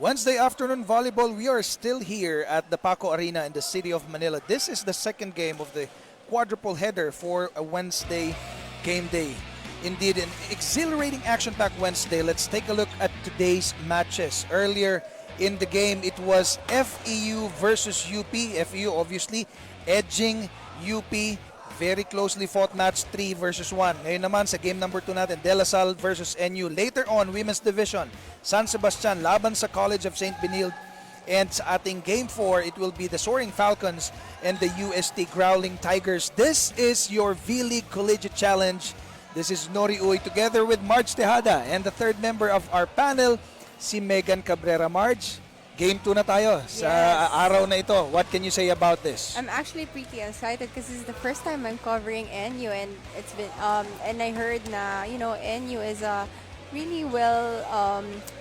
Wednesday afternoon volleyball, we are still here at the Paco Arena in the city of Manila. This is the second game of the quadruple header for a Wednesday game day. Indeed, an exhilarating action-packed Wednesday. Let's take a look at today's matches. Earlier in the game, it was FEU versus UP. FEU obviously edging UP. Very closely fought match 3 versus 1. Ngayon naman sa game number 2 natin, De La Salle versus NU. Later on, Women's Division, San Sebastian laban sa College of St. Benilde. And sa ating game 4, it will be the Soaring Falcons and the UST Growling Tigers. This is your V-League Collegiate Challenge. This is Nori Uy together with Marge Tejada and the third member of our panel, si Megan Cabrera. Marge, game 2 na tayo sa araw na ito. What can you say about this? I'm actually pretty excited because this is the first time I'm covering NU, and it's been and I heard na NU is a really well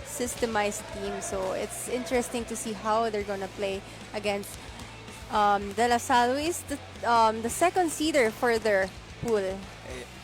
systemized team, so it's interesting to see how they're gonna play against De La Salle, who is the second seeder for their pool.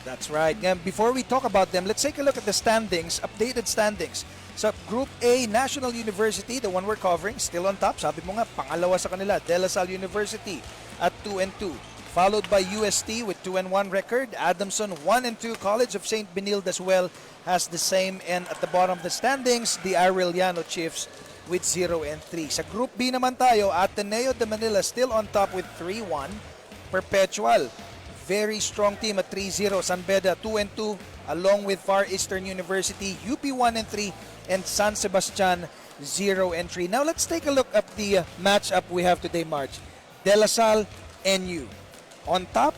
That's right. Before we talk about them, let's take a look at the standings, updated standings. So Group A, National University, the one we're covering, still on top. Sabi mo nga, pangalawa sa kanila, De La Salle University at 2-2. Followed by UST with 2-1 record. Adamson 1-2. College of St. Benilde as well has the same. And at the bottom of the standings, the Arellano Chiefs with 0-3. Sa Group B naman tayo, Ateneo de Manila still on top with 3-1. Perpetual, very strong team at 3-0. San Beda 2-2 along with Far Eastern University, UP 1-3. And San Sebastian 0-3. Now let's take a look at the matchup we have today, March. De La Salle, NU on top,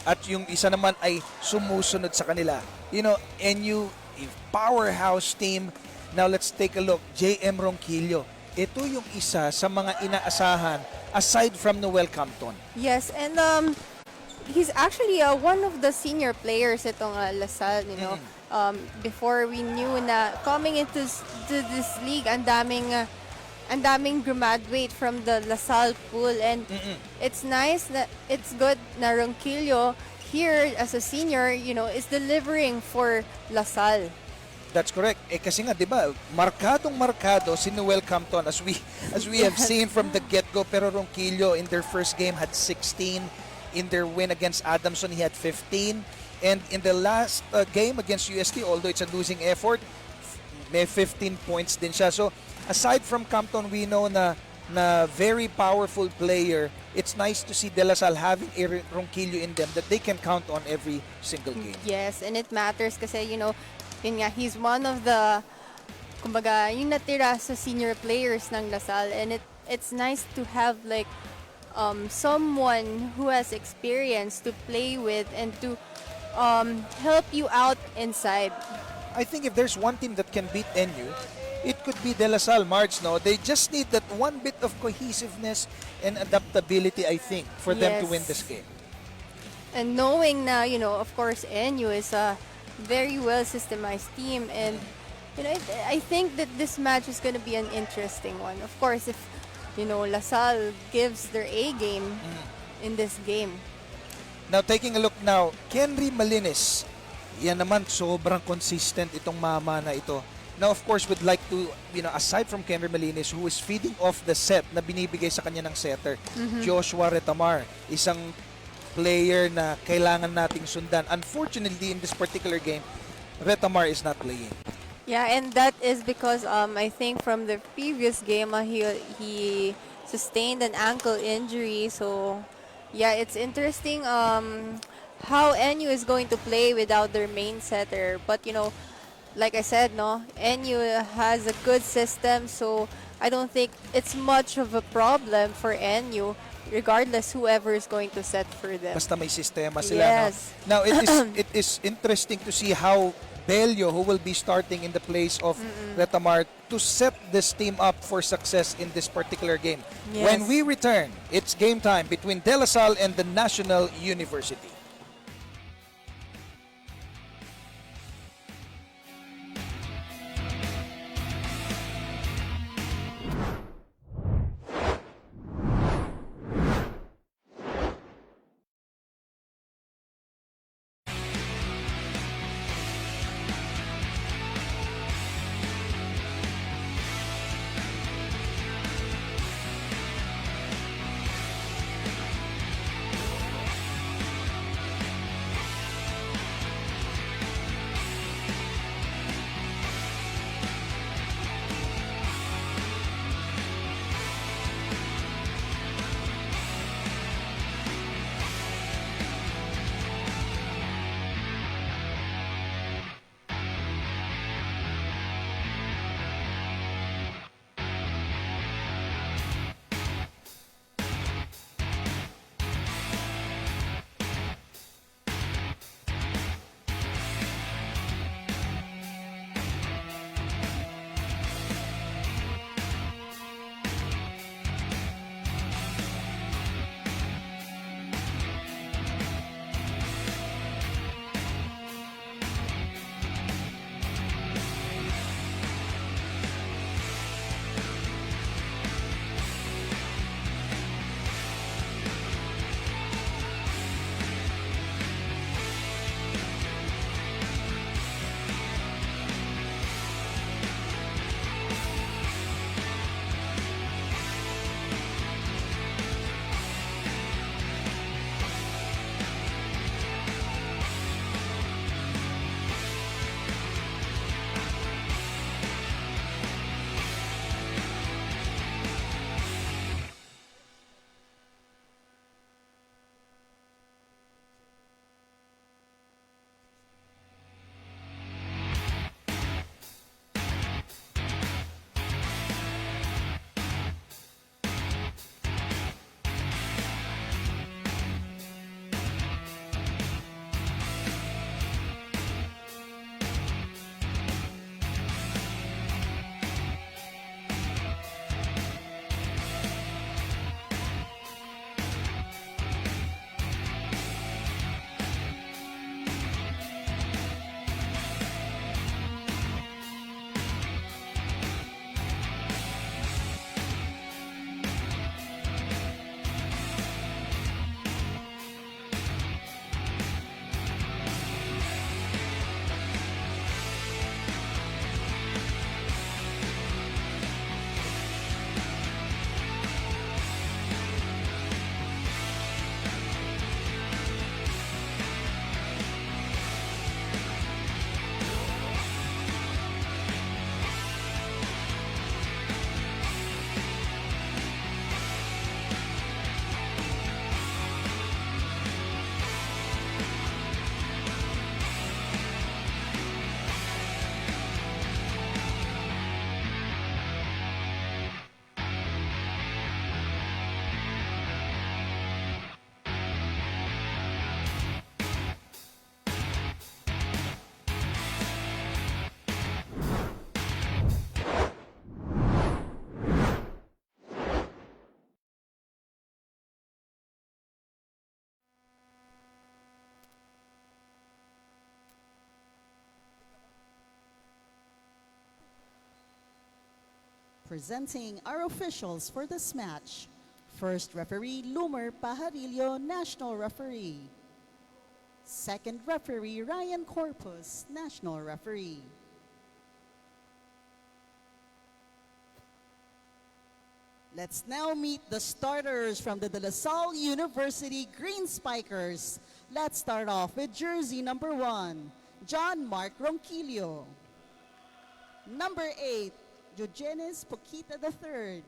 at yung isa naman ay sumusunod sa kanila. NU, a powerhouse team. Now let's take a look. JM Ronquillo, ito yung isa sa mga inaasahan aside from Noel Campton. Yes, and he's actually one of the senior players itong La Salle, before we knew na coming into this league, ang daming graduate from the La Salle pool, and it's nice that it's good na Ronquillo here as a senior, is delivering for La Salle. That's correct. Kasi nga, di ba, markado si Noel Campton as we have seen from the get-go. Pero Ronquillo in their first game had 16. In their win against Adamson, he had 15. And in the last game against UST, although it's a losing effort, may 15 points din siya. So, aside from Campton, we know na very powerful player. It's nice to see De La Salle having a Ronquillo in them that they can count on every single game. Yes, and it matters kasi, yun nga, he's one of the, kumbaga, yung natira sa senior players ng La Salle, and it's nice to have like someone who has experience to play with and to help you out inside. I think if there's one team that can beat NU, it could be De La Salle, March. No, they just need that one bit of cohesiveness and adaptability, I think, for them to win this game. And knowing na, of course, NU is a very well systemized team, and I think that this match is going to be an interesting one. Of course, if La Salle gives their A game in this game. Now, taking a look now, Kenry Malinis. Yan naman, sobrang consistent itong mama na ito. Now, of course, we'd like to, aside from Kenry Malinis, who is feeding off the set na binibigay sa kanya ng setter, Joshua Retamar, isang player na kailangan nating sundan. Unfortunately, in this particular game, Retamar is not playing. Yeah, and that is because I think from the previous game, he sustained an ankle injury. So, yeah, it's interesting how NU is going to play without their main setter. But, like I said, NU has a good system, so I don't think it's much of a problem for NU, regardless whoever is going to set for them. Basta may sistema sila. Yes. Now, it is interesting to see how Bello, who will be starting in the place of Retamar, to set this team up for success in this particular game. Yes. When we return, it's game time between De La Salle and the National University. Presenting our officials for this match. First referee, Lumer Pajarillo, National Referee. Second referee, Ryan Corpus, National Referee. Let's now meet the starters from the De La Salle University Green Spikers. Let's start off with jersey number 1, John Mark Ronquillo. Number 8, Eugenes Poquita III.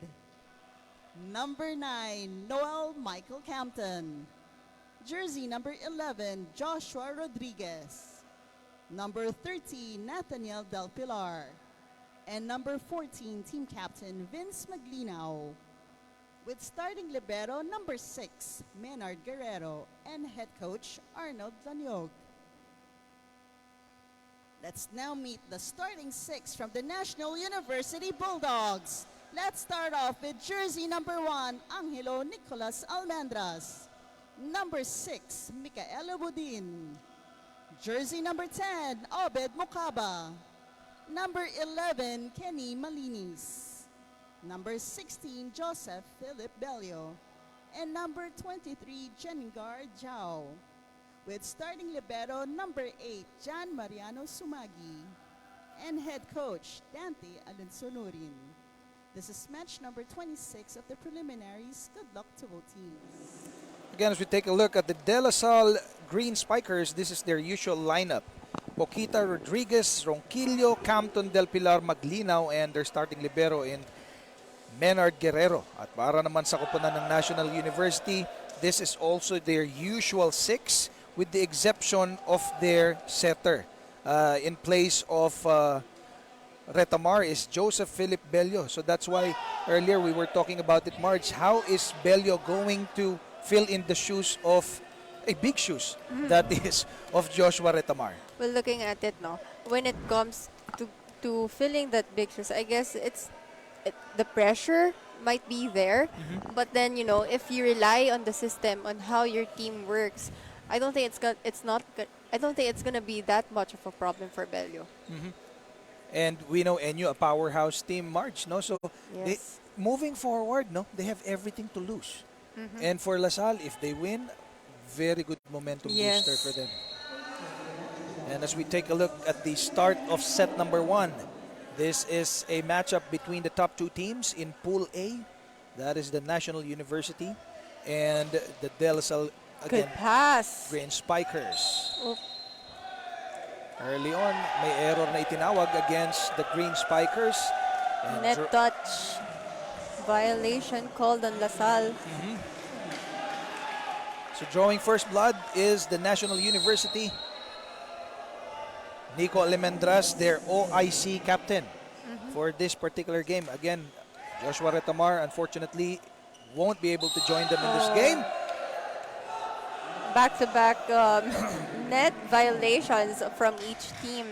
Number 9, Noel Michael Campton. Jersey number 11, Joshua Rodriguez. Number 13, Nathaniel Del Pilar. And number 14, team captain Vince Maglinaw. With starting libero number 6, Menard Guerrero, and head coach Arnold Lanyog. Let's now meet the starting 6 from the National University Bulldogs. Let's start off with jersey number 1, Angelo Nicolas Almendras. Number 6, Micaela Budin. Jersey number 10, Obed Mukaba. Number 11, Kenny Malinis. Number 16, Joseph Philip Bello. And number 23, Jengar Jao. With starting libero number 8, Jan Mariano Sumagi. And head coach, Dante Alensonurin. This is match number 26 of the preliminaries. Good luck to both teams. Again, as we take a look at the De La Salle Green Spikers, this is their usual lineup. Poquita Rodriguez, Ronquillo, Campton, Del Pilar, Maglinaw, and their starting libero in Menard Guerrero. At para naman sa koponan ng National University, this is also their usual 6 with the exception of their setter. In place of Retamar is Joseph Philip Bello. So that's why earlier we were talking about it, Marge. How is Bello going to fill in the shoes of big shoes that is of Joshua Retamar? Well, looking at it, no, when it comes to filling that big shoes, I guess the pressure might be there, but then if you rely on the system, on how your team works, I don't think it's gonna be that much of a problem for Bello. And we know NU a powerhouse team, March, no? So Yes. moving forward, no, they have everything to lose. And for La Salle, if they win, very good momentum Yes. booster for them. And as we take a look at the start of set number 1, this is a matchup between the top 2 teams in Pool A. That is the National University and the De La Salle, Good again, pass. Green Spikers. Oh, Early on, may error na itinawag against the Green Spikers. And net touch. Violation called on LaSalle. so drawing first blood is the National University. Nico Almendras, their OIC captain for this particular game. Again, Joshua Retamar, unfortunately, won't be able to join them in this game. Back-to-back net violations from each team.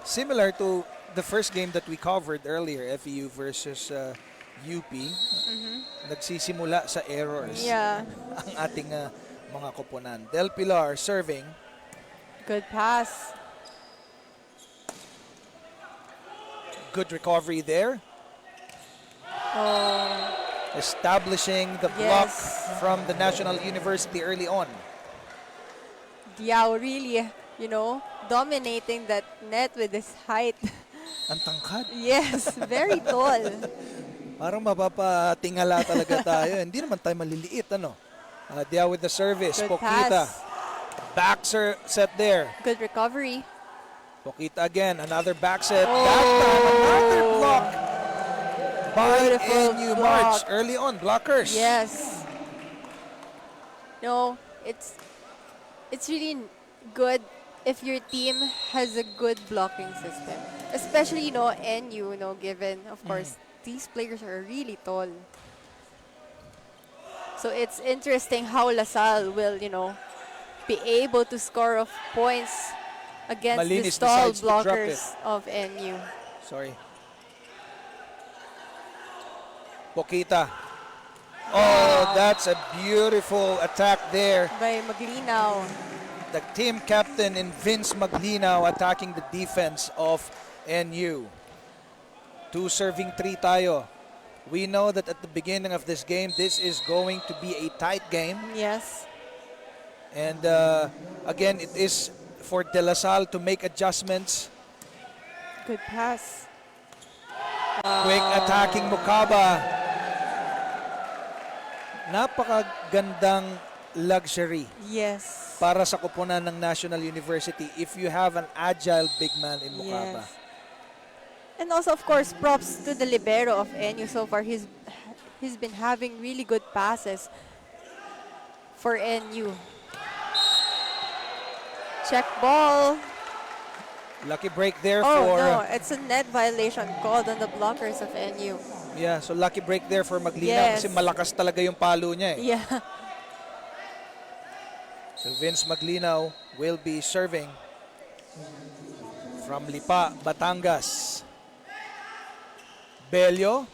Similar to the first game that we covered earlier, FEU versus UP, nagsisimula sa errors Yeah. ang ating mga koponan. Del Pilar serving. Good pass. Good recovery there. Oh, Establishing the block Yes. from the National University early on. Diao really, dominating that net with his height. Ang tangkad. Yes, very tall. Parang mapapatingala talaga tayo. Hindi naman tayo maliliit, ano? Diao with the service. Good Poquita. pass. Back set there. Good recovery. Poquita again. Another back set. That time, another block by Beautiful NU block. March. Early on, blockers. Yes. No, it's really good if your team has a good blocking system. Especially, NU, given, of course, these players are really tall. So it's interesting how LaSalle will, be able to score of points against the Malinis tall decides to drop blockers of NU. Sorry. Poquita. Oh, that's a beautiful attack there. By Maglinaw. The team captain in Vince Maglinaw attacking the defense of NU. 2 serving 3 tayo. We know that at the beginning of this game, this is going to be a tight game. Yes. And again, it is for De La Salle to make adjustments. Good pass. Quick attacking Mukaba. Napakagandang luxury Yes. para sa koponan ng National University if you have an agile big man in Mukaba. Yes. And also, of course, props to the libero of NU so far. He's been having really good passes for NU. Check ball. Lucky break there Oh, for... no. It's a net violation called on the blockers of NU. Yeah, so lucky break there for Maglinaw kasi Yes. malakas talaga yung palo niya eh. Yeah. So Vince Maglinaw will be serving from Lipa, Batangas. Bello.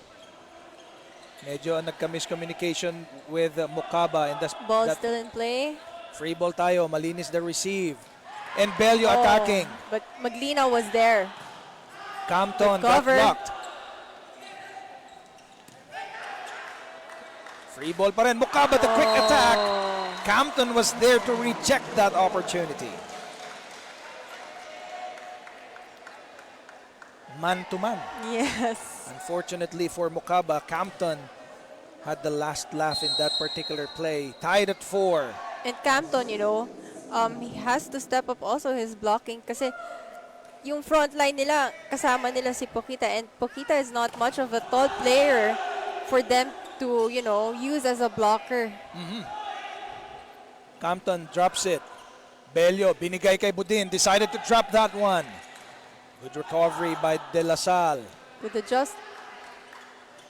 Medyo nagka-miscommunication with Mukaba. And Ball still in play. free ball tayo. Malinis the receive. And Bello attacking. But Maglina was there. Campton Good got cover. blocked. Free ball pa rin. Mukaba the quick attack. Campton was there to reject that opportunity. Man to man. Yes. Unfortunately for Mukaba, Campton had the last laugh in that particular play. Tied at 4. And Campton, he has to step up also his blocking kasi yung front line nila, kasama nila si Pokita, and Pokita is not much of a tall player for them to, use as a blocker. Campton drops it. Bello, binigay kay Budin, decided to drop that one. Good recovery by De La Salle. With the just,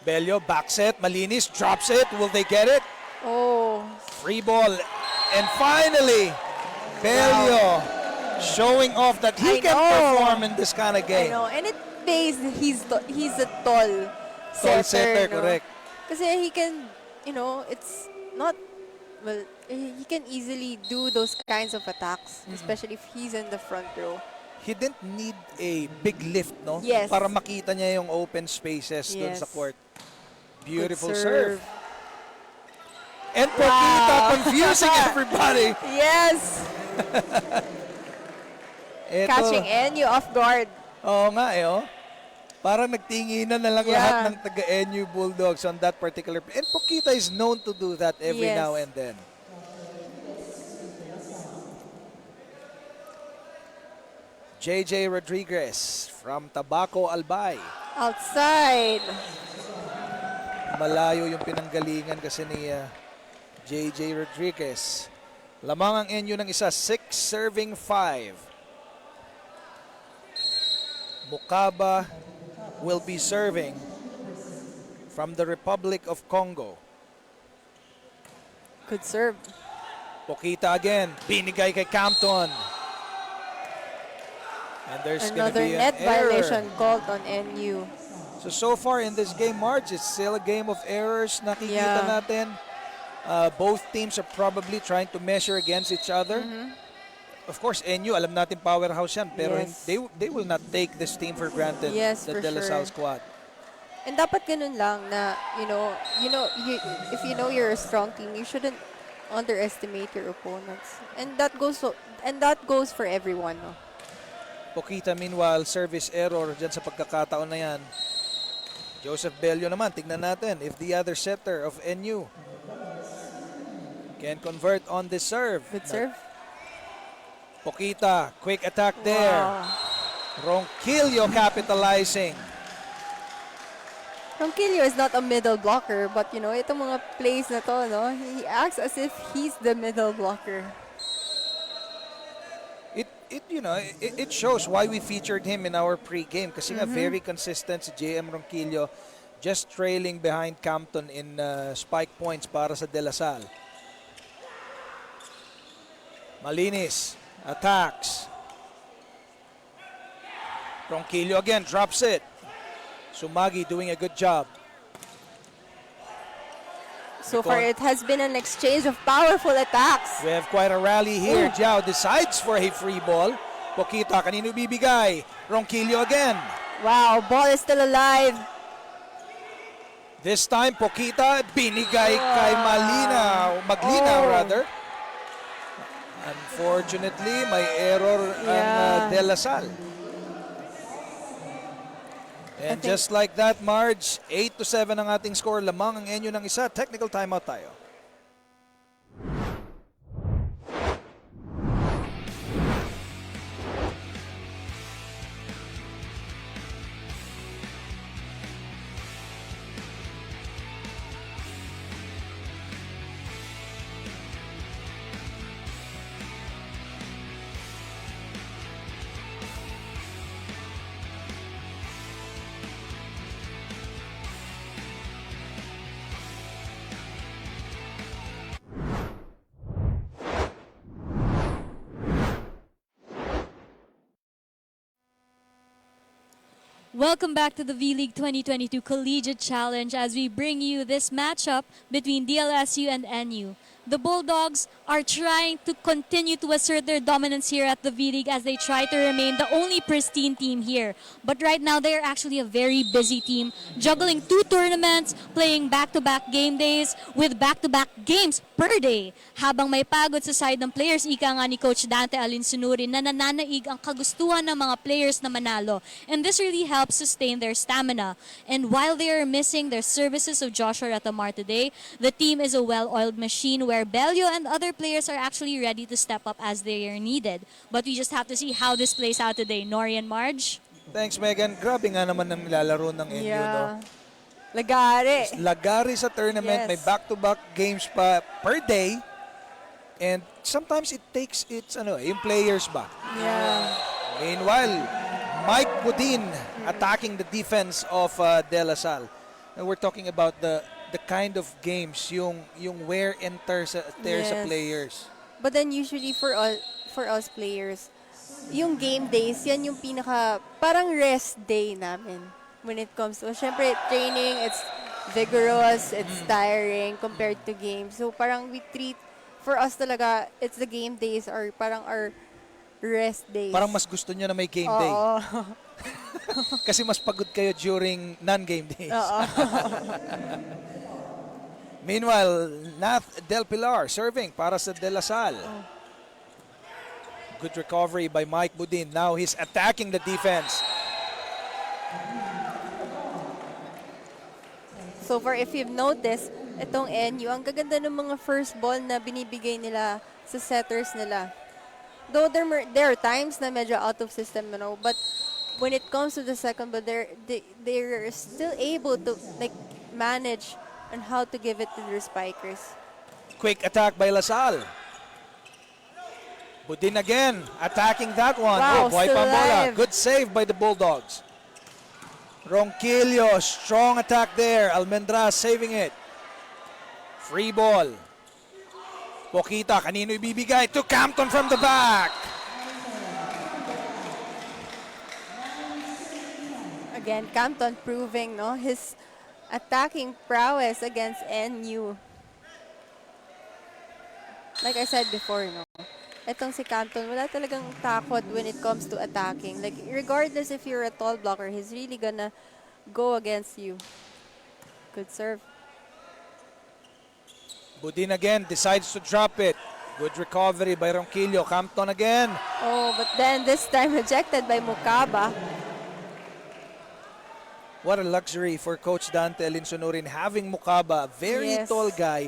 Bello, back set, malinis, drops it. Will they get it? oh, Free ball. And finally, Bello showing off that he I can know. perform in this kind of game. and it pays that he's a tall Tall setter, setter, no? correct. Kasi he can, it's not, well, he can easily do those kinds of attacks, especially if he's in the front row. He didn't need a big lift, no? Yes. Para makita niya yung open spaces dun Yes. sa court. Beautiful Good serve. And Pokita Wow. confusing everybody. Yes! Eto, Catching NU off guard. Oo nga oh. Parang nagtinginan na lang Yeah. lahat ng taga-NU Bulldogs on that particular play. And Pokita is known to do that every Yes. now and then. JJ Rodriguez from Tabaco Albay. Outside. Malayo yung pinanggalingan kasi ni JJ Rodriguez. Lamang ang NU ng isa, 6 serving 5. Mukaba will be serving from the Republic of Congo. Good serve. Pokita again, binigay kay Campton. And there's going to Another be an net error. violation called on NU. So far in this game, Marge, it's still a game of errors. Nakikita Yeah. natin. Both teams are probably trying to measure against each other. Of course, NU, alam natin powerhouse yan. Pero Yes. they will not take this team for granted. Yes, the for De La Salle sure. squad. And dapat ganun lang na, if you know you're a strong team, you shouldn't underestimate your opponents. And that goes for everyone, no? Pokita, meanwhile, service error dyan sa pagkakataon na yan. Joseph Bello naman, tignan natin if the other setter of NU can convert on this serve. Good serve. Pokita, quick attack there. Wow. Ronquillo capitalizing. Ronquillo is not a middle blocker, but itong mga plays na to, no? He acts as if he's the middle blocker. It shows why we featured him in our pre-game kasi nga very consistent si JM Ronquillo, just trailing behind Campton in spike points para sa De La Salle. Malinis attacks. Ronquillo again drops it. Sumagi doing a good job. So far, it has been an exchange of powerful attacks. We have quite a rally here. Jiao decides for a free ball. Pokita, kanino bibigay? Ronquillo again. Wow, ball is still alive. This time, Pokita, binigay kay Maglinaw Oh. rather. Unfortunately, may error ang De La Salle. And think- just like that, Marge, 8-7 ang ating score. Lamang ang NU ng isa. Technical timeout tayo. Welcome back to the V-League 2022 Collegiate Challenge as we bring you this matchup between DLSU and NU. The Bulldogs are trying to continue to assert their dominance here at the V-League as they try to remain the only pristine team here. But right now, they are actually a very busy team, juggling 2 tournaments, playing back-to-back game days with back-to-back games per day. Habang may pagod sa side ng players, ika nga ni Coach Dante Alinsunurin na nananaig ang kagustuhan ng mga players na manalo. And this really helps sustain their stamina. And while they are missing their services of Joshua Ratamar today, the team is a well-oiled machine where Belio and other players are actually ready to step up as they are needed. But we just have to see how this plays out today. Nori and Marge? Thanks, Megan. Grabe nga naman ang nilalaro ng NU, no? Lagare. Lagari sa tournament, Yes. may back-to-back games pa per day. And sometimes it takes yung players ba. Yeah. Meanwhile, Mike Budin attacking the defense of De La Salle. And we're talking about the kind of games, yung wear and tear sa Yes. players. But then usually for us players, yung game days, yan yung pinaka parang rest day namin when it comes to, syempre training, it's vigorous, it's tiring compared to games. So parang we treat, for us talaga, it's the game days or parang our rest days. Parang mas gusto nyo na may game day. Oo. Kasi mas pagod kayo during non-game days. Oo. Meanwhile, Nath Del Pilar serving para sa De La Salle. Good recovery by Mike Budin. Now he's attacking the defense. So far, if you've noticed, itong NU, ang gaganda ng mga first ball na binibigay nila sa setters nila. Though there are times na medyo out of system, but when it comes to the second ball, they're still able to like manage on how to give it to their spikers. Quick attack by La Salle. Budin again, attacking that one. Wow, Buhay still Pambola. alive. Good save by the Bulldogs. Ronquillo, strong attack there. Almendras saving it. Free ball. Pokita, kanino ibibigay? To Campton from the back. Again, Campton proving his attacking prowess against NU. Like I said before, etong si Campton, wala talagang takot when it comes to attacking. Like, regardless if you're a tall blocker, he's really gonna go against you. Good serve. Budin again decides to drop it. Good recovery by Ronquillo. Campton again. Oh, but then this time rejected by Mukaba. What a luxury for Coach Dante Alinsunurin having Mukaba, very Yes. tall guy.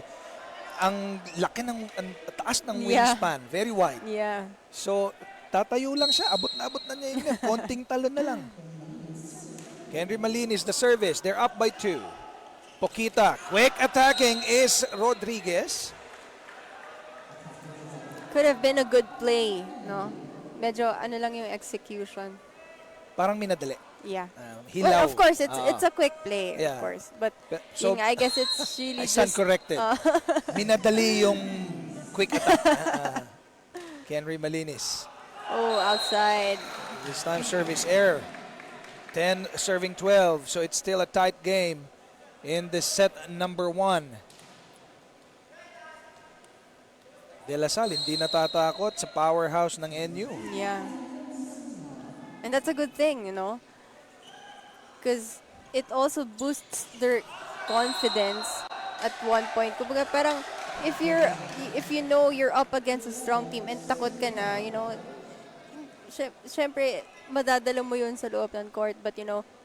Ang laki ang taas ng Yeah. wingspan, very wide. Yeah. So, tatayo lang siya. Abot na niya yun. Konting talon na lang. Henry Malinis, the service. They're up by 2. Pokita, quick attacking is Rodriguez. Could have been a good play, no? Medyo ano lang yung execution. Parang minadali. Yeah. Hilaw. Well, of course, it's Ah. it's a quick play, Yeah. of course. But So, yun nga, I guess it's really I stand just... corrected. Minadali yung quick attack. Henry Malinis. Oh, outside. This time service error. 10 serving 12. So it's still a tight game in this set number 1. De La Salle hindi natatakot sa powerhouse ng NU. Yeah. And that's a good thing, because it also boosts their confidence at one point. Kumbaga parang if you know you're up against a strong team and takot ka na, syempre madadala mo yun sa loob ng court, but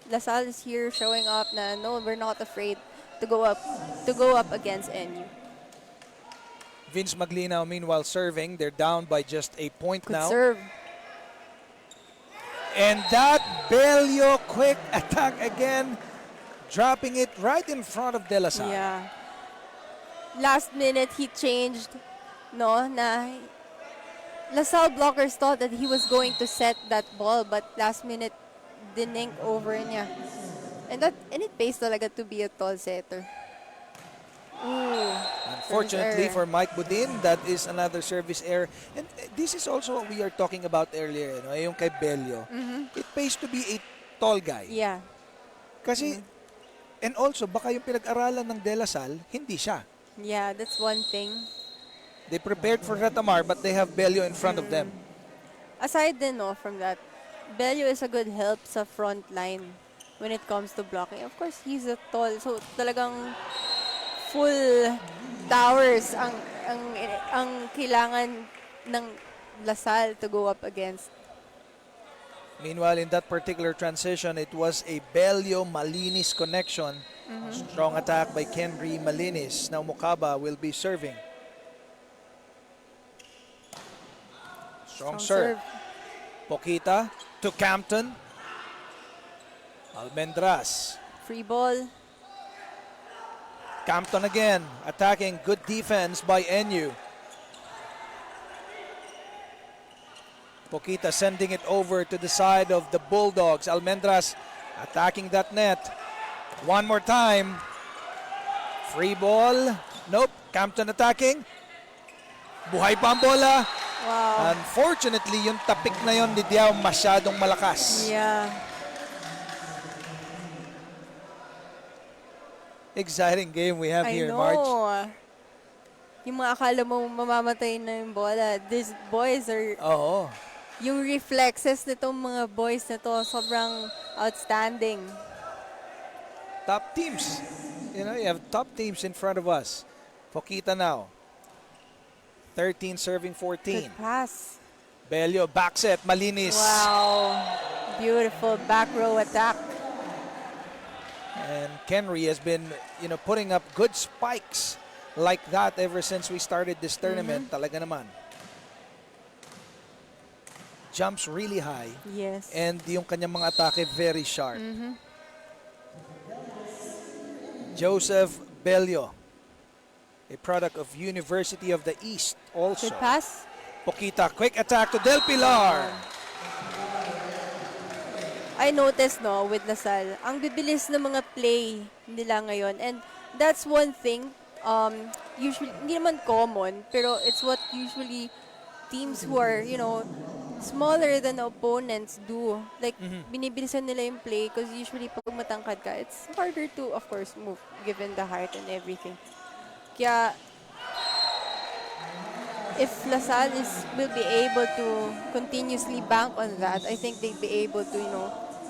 LaSalle is here showing up na no, we're not afraid to go up against NU. Vince Maglinaw meanwhile serving. They're down by just a point Good now. serve. And that Bello quick attack again, dropping it right in front of De La Salle. Yeah. Last minute he changed, no, na LaSalle blockers thought that he was going to set that ball, but last minute dinink over niya. And it pays talaga to be a tall setter. Ooh. Unfortunately service for error. Mike Budin, that is another service error. And this is also what we are talking about earlier, yung kay Bello. It pays to be a tall guy. Yeah. Kasi, and also, baka yung pinag-aralan ng De La Salle, hindi siya. Yeah, that's one thing. They prepared for Retamar, but they have Bello in front of them. Aside din from that, Bello is a good help sa front line when it comes to blocking. Of course, he's a tall, so talagang full towers ang kailangan ng LaSalle to go up against. Meanwhile, in that particular transition, it was a Bello-Malinis connection. Strong attack by Kenry Malinis. Now Mukaba will be serving. Strong serve. Poquita to Campton. Almendras. Free ball. Campton again, attacking. Good defense by NU. Poquita sending it over to the side of the Bulldogs. Almendras attacking that net. One more time. Free ball. Nope. Campton attacking. Buhay pa ang bola. Wow. Unfortunately, yung tapik na yon ni Diao masyadong malakas. Yeah. Exciting game we have I here, know. Marge. Yung mga akala mo mamamatay na yung bola. These boys are... Oo. Yung reflexes nitong mga boys na to, sobrang outstanding. Top teams. You have top teams in front of us. Poquita now. 13 serving 14. Good pass. Bello back set. Malinis. Wow. Beautiful back row attack. And Kenry has been, putting up good spikes like that ever since we started this tournament. Talaga naman. Jumps really high. Yes. And yung kanyang mga atake very sharp. Joseph Bello, a product of University of the East also. Good pass. Poquita, quick attack to Del Pilar. I noticed with LaSalle, ang bibilis ng mga play nila ngayon. And that's one thing, usually, hindi naman common, pero it's what usually teams who are, smaller than the opponents do. Like, binibilisan nila yung play because usually pag matangkad ka, it's harder to, of course, move given the height and everything. Kaya, if LaSalle will be able to continuously bank on that, I think they'd be able to,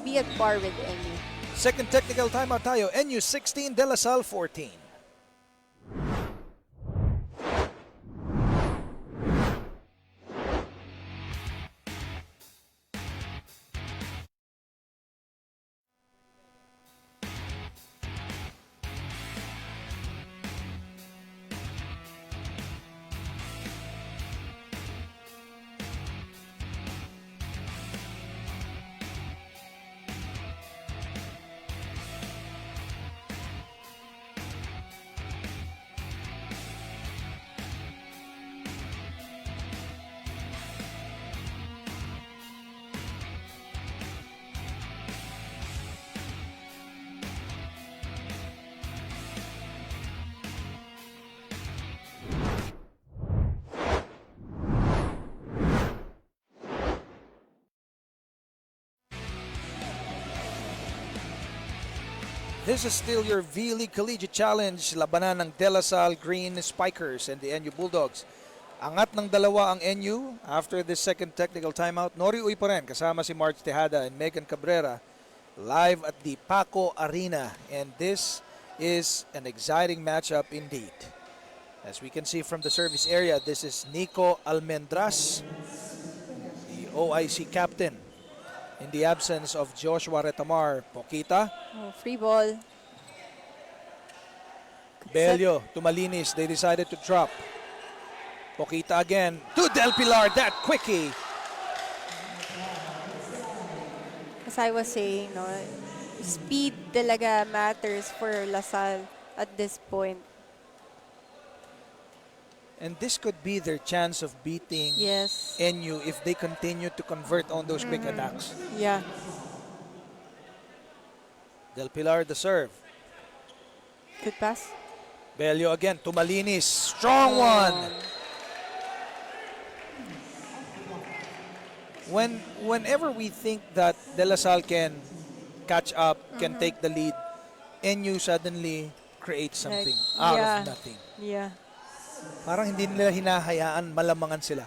be at par with NU. Second technical timeout tayo. NU 16, De La Salle 14. This is still your V-League Collegiate Challenge, labanan ng De La Salle Green Spikers and the NU Bulldogs. Angat ng dalawa ang NU after this second technical timeout. Nori Uy pa rin, kasama si Marge Tejada and Megan Cabrera. live at the Paco Arena. And this is an exciting matchup indeed. As we can see from the service area, this is Nico Almendras, the OIC captain. In the absence of Joshua Retamar, Pokita, Oh, free ball. Bello, to Malinis, they decided to drop. Pokita again to Del Pilar, that quickie. As I was saying, no, speed talaga matters for LaSalle at this point. And this could be their chance of beating Yes. NU if they continue to convert on those quick attacks. Yeah. Del Pilar the serve. Good pass. Bello again to Malinis, strong one. Whenever we think that De La Salle can catch up, can take the lead, NU suddenly creates something out yeah. of nothing. Yeah. Parang hindi nila hinahayaan, malamangan sila.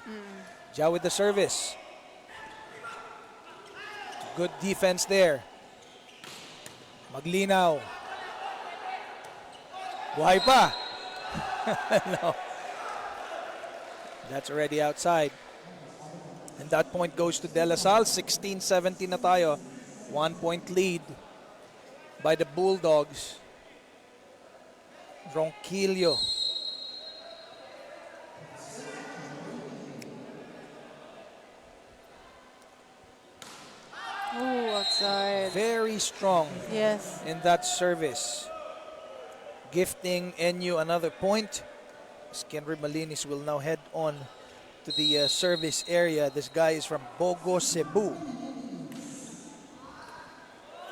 Ja with the service. Good defense there. Maglinaw. Buhay pa. No. That's already outside. And that point goes to De La Salle. 16-17 na tayo. 1 point lead by the Bulldogs. Ronquillo. Oh, outside. Very strong Yes. in that service. Gifting NU another point. Kenry Malinis will now head on to the service area. This guy is from Bogo, Cebu.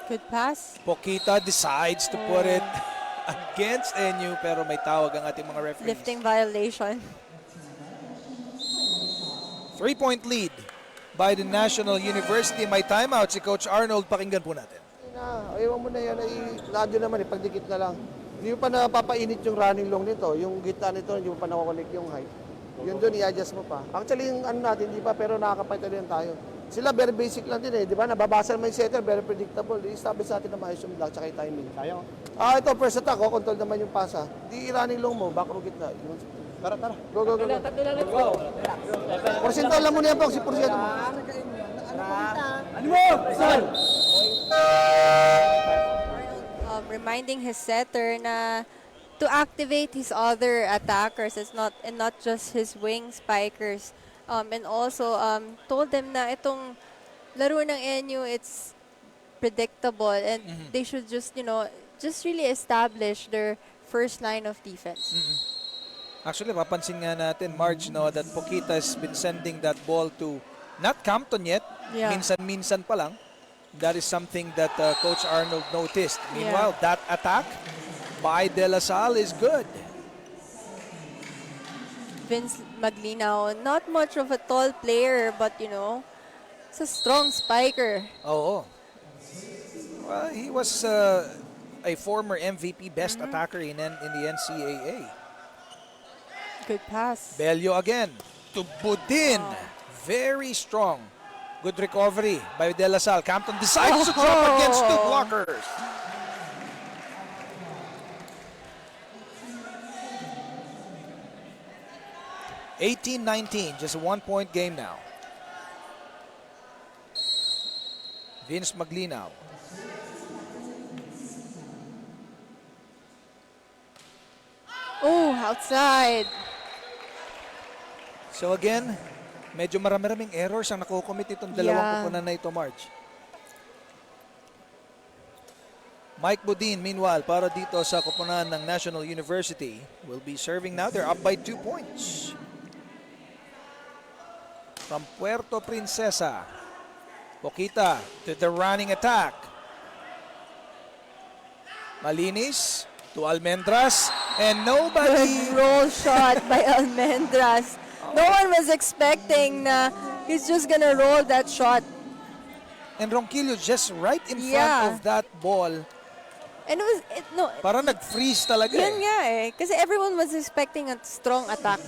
Good pass. Pokita decides to put it against NU pero may tawag ang ating mga referees. Lifting violation. 3-point lead by the National University. May timeout si Coach Arnold. Pakinggan po natin. Ayaw mo na yan, ay radyo naman, pagdikit na lang. Hindi mo pa napapainit yung running long nito, yung gitna nito, hindi mo pa nakukunik yung height. Yun doon, i-adjust mo pa. Actually, yung ano natin, hindi pa, pero nakakapay rin tayo. Sila very basic lang din eh, di ba? Nababasa naman yung setter, very predictable. I-establish natin na maayos yung block, tsaka yung timing. Kaya? Ito, first attack, control naman yung pasa. Di running long mo, back row gitna. Tara. Go. Porsyento lang muna yan, Pog, si porsyento mo. Ano mo? Saan? Reminding his setter na to activate his other attackers. It's not just his wing spikers. And also told them na itong laro ng NU, it's predictable and they should just really establish their first line of defense. Actually, papansin nga natin, Marge, no, that Pokita has been sending that ball to not Campton yet. Yeah. Minsan pa lang. That is something that Coach Arnold noticed. Meanwhile, that attack by De La Salle is good. Vince Maglinaw, not much of a tall player, but it's a strong spiker. Oo. Well, he was a former MVP best attacker in the NCAA. Good pass. Bello again to Budin. Very strong. Good recovery by De La Salle. Campton decides to drop against two blockers. (18-19), just a 1-point game now. Vince Maglinaw. Oh, outside. So again, medyo marami-raming errors ang nakukomit itong dalawang Yeah. kupunan na ito, Marge. Mike Budin, meanwhile, para dito sa kupunan ng National University, will be serving now. They're up by 2 points. From Puerto Princesa, Pokita to the running attack. Malinis to Almendras, and nobody... Good roll shot by Almendras. No one was expecting na he's just gonna roll that shot. And Ronquillo just right in front Yeah. of that ball. And no, Parang nag-freeze talaga yun eh. nga eh. Kasi everyone was expecting a strong attack.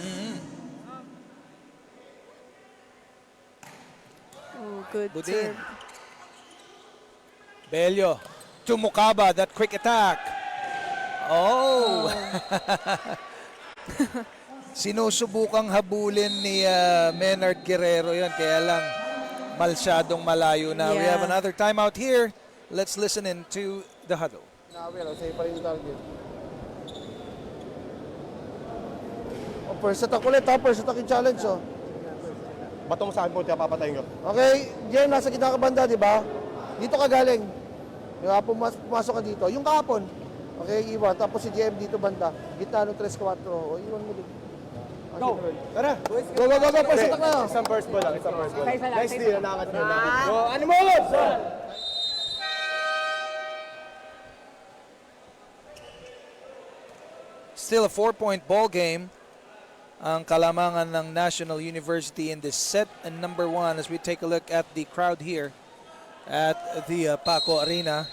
Oh, good Budin. serve. Bello to Mukaba, that quick attack. Oh! Sinusubukang habulin ni Menard Guerrero yun, kaya lang masyadong malayo na. We have Yeah. another timeout here. Let's listen in to the huddle. Sa'yo pa rin yung target. First attack ulit ha, first attack yung challenge oh. Bato mo sa akin po, kaya papatayin ko. Okay, Jem, nasa gitna ka banda, di ba? Dito ka galing. Di ba? Pumasok ka dito. Yung kahapon. Okay, iwan. Tapos si Jem dito banda. Gitna ng 3-4. O, iwan mo din. Go! Tara! Go, go, go, go. First attack na. Isang first ball lang, isang first ball. Nice deal, nakat nyo. Go, animals! Still a 4-point ball game. Ang kalamangan ng National University in this set and number 1 as we take a look at the crowd here at the Paco Arena.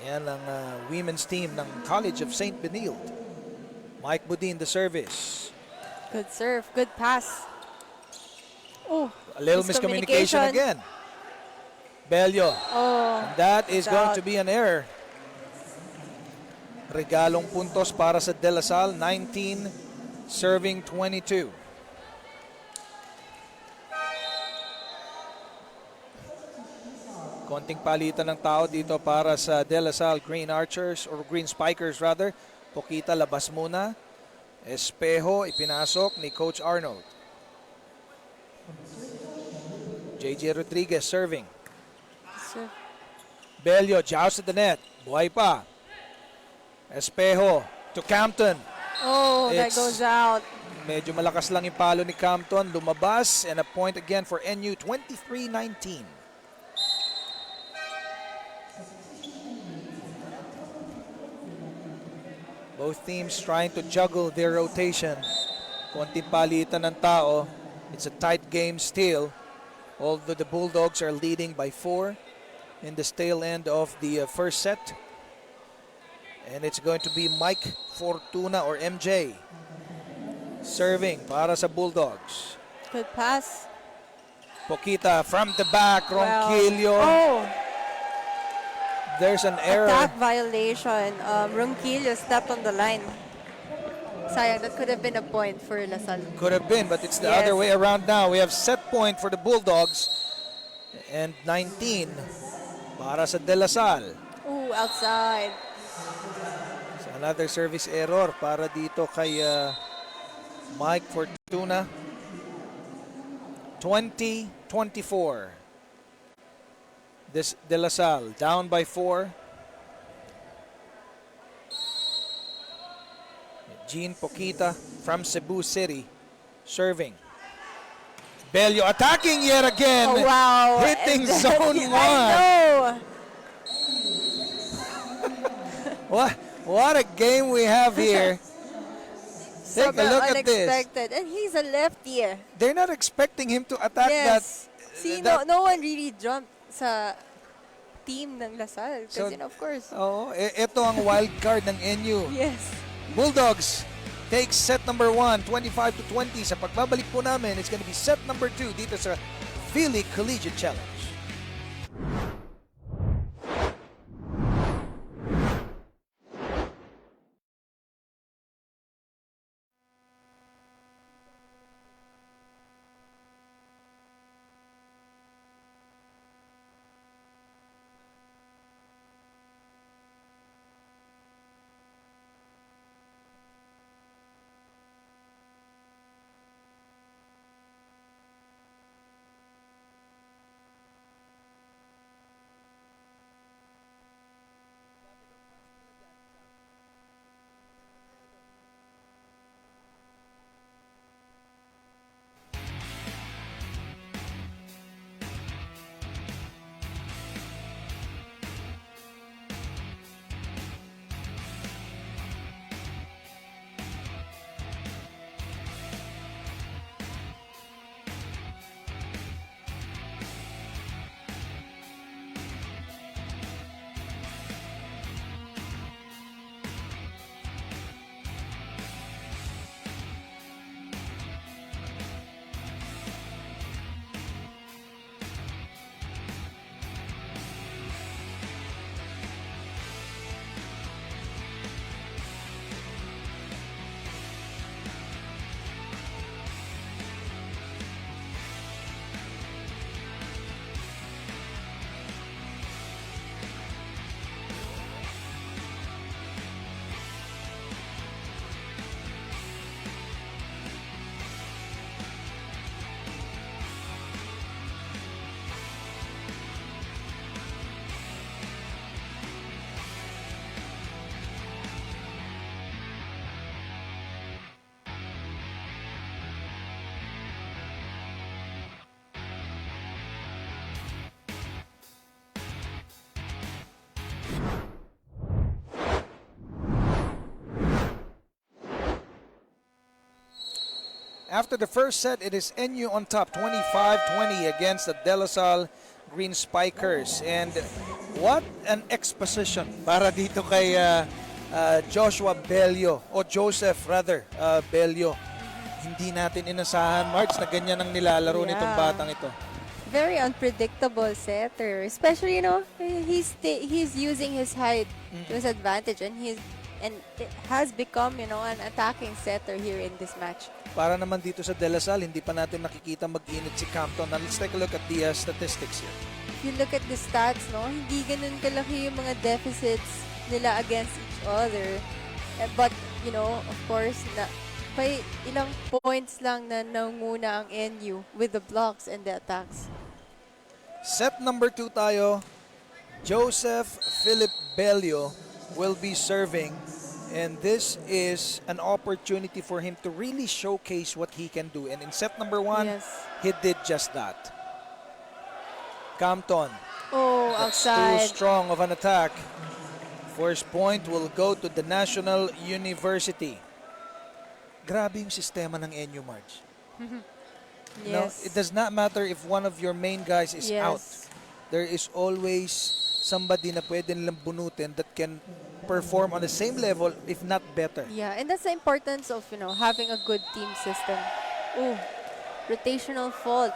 Yan ang women's team ng College of St. Benilde. Mike Budin, the service. Good serve, good pass. Oh, A little miscommunication again. Bello. Oh, And that is it's going out. to be an error. Regalong puntos para sa De La Salle, 19 serving 22. Konting palitan ng tao dito para sa De La Salle Green Archers or Green Spikers rather. Pokita labas muna. Espejo ipinasok ni Coach Arnold. JJ Rodriguez serving. Serve. Bello joust at the net. Buhay pa. Espejo to Campton. Oh, that It's- goes out. Medyo malakas lang yung palo ni Campton. Lumabas and a point again for NU, 23-19. Both teams trying to juggle their rotation. Konting palitan ng tao. It's a tight game still. Although the Bulldogs are leading by 4 in the tail end of the first set. And it's going to be Mike Fortuna or MJ serving para sa Bulldogs. Good pass. Pokita from the back, Well, Ronquillo. oh, There's an error. attack violation. Ronquillo stepped on the line. Sayang, that could have been a point for La Salle. Could have been, but it's the Yes. other way around now. We have set point for the Bulldogs and 19 para sa De La Salle. Ooh, outside. So another service error para dito kay Mike Fortuna. 20-24. This De La Salle down by 4. Jean Pokita from Cebu City serving. Bello attacking yet again. Oh, wow. Hitting And then- zone 1. I know. What a game we have here. Take a Sobrang look at this. unexpected. And he's a lefty. They're not expecting him to attack Yes. See, that. no one really jumped sa team ng La Salle. So- Kasi, of course. Oh, ito ang wild card ng NU. Yes. Bulldogs takes set number 1, 25-20. Sa pagbabalik po namin, it's gonna be set number 2 dito sa V-League Collegiate Challenge. After the first set, it is NU on top, 25-20 against the De La Salle Green Spikers. And what an exposition para dito kay Joshua Bello, o Joseph rather, Bello. Hindi natin inasahan, March, na ganyan ang nilalaro nitong Yeah. batang ito. Very unpredictable setter, especially he's using his height to his advantage, and it has become an attacking setter here in this match. Para naman dito sa De La Salle, hindi pa natin nakikita mag-init si Campton. Now, let's take a look at the statistics here. If you look at the stats, hindi ganun kalaki yung mga deficits nila against each other. But of course, may ilang points lang na nanguna ang NU with the blocks and the attacks. Set number 2 tayo. Joseph Philip Bello will be serving, and this is an opportunity for him to really showcase what he can do. And in set number 1, Yes. he did just that. Campton, Oh, that's outside. too strong of an attack. First point will go to the National University. Grabe yung sistema ng NU, Marge. No, Yes. it does not matter if one of your main guys is Yes. out. There is always somebody na pwede nilang bunutin that can perform on the same level, if not better. Yeah, and that's the importance of having a good team system. Ooh, rotational fault.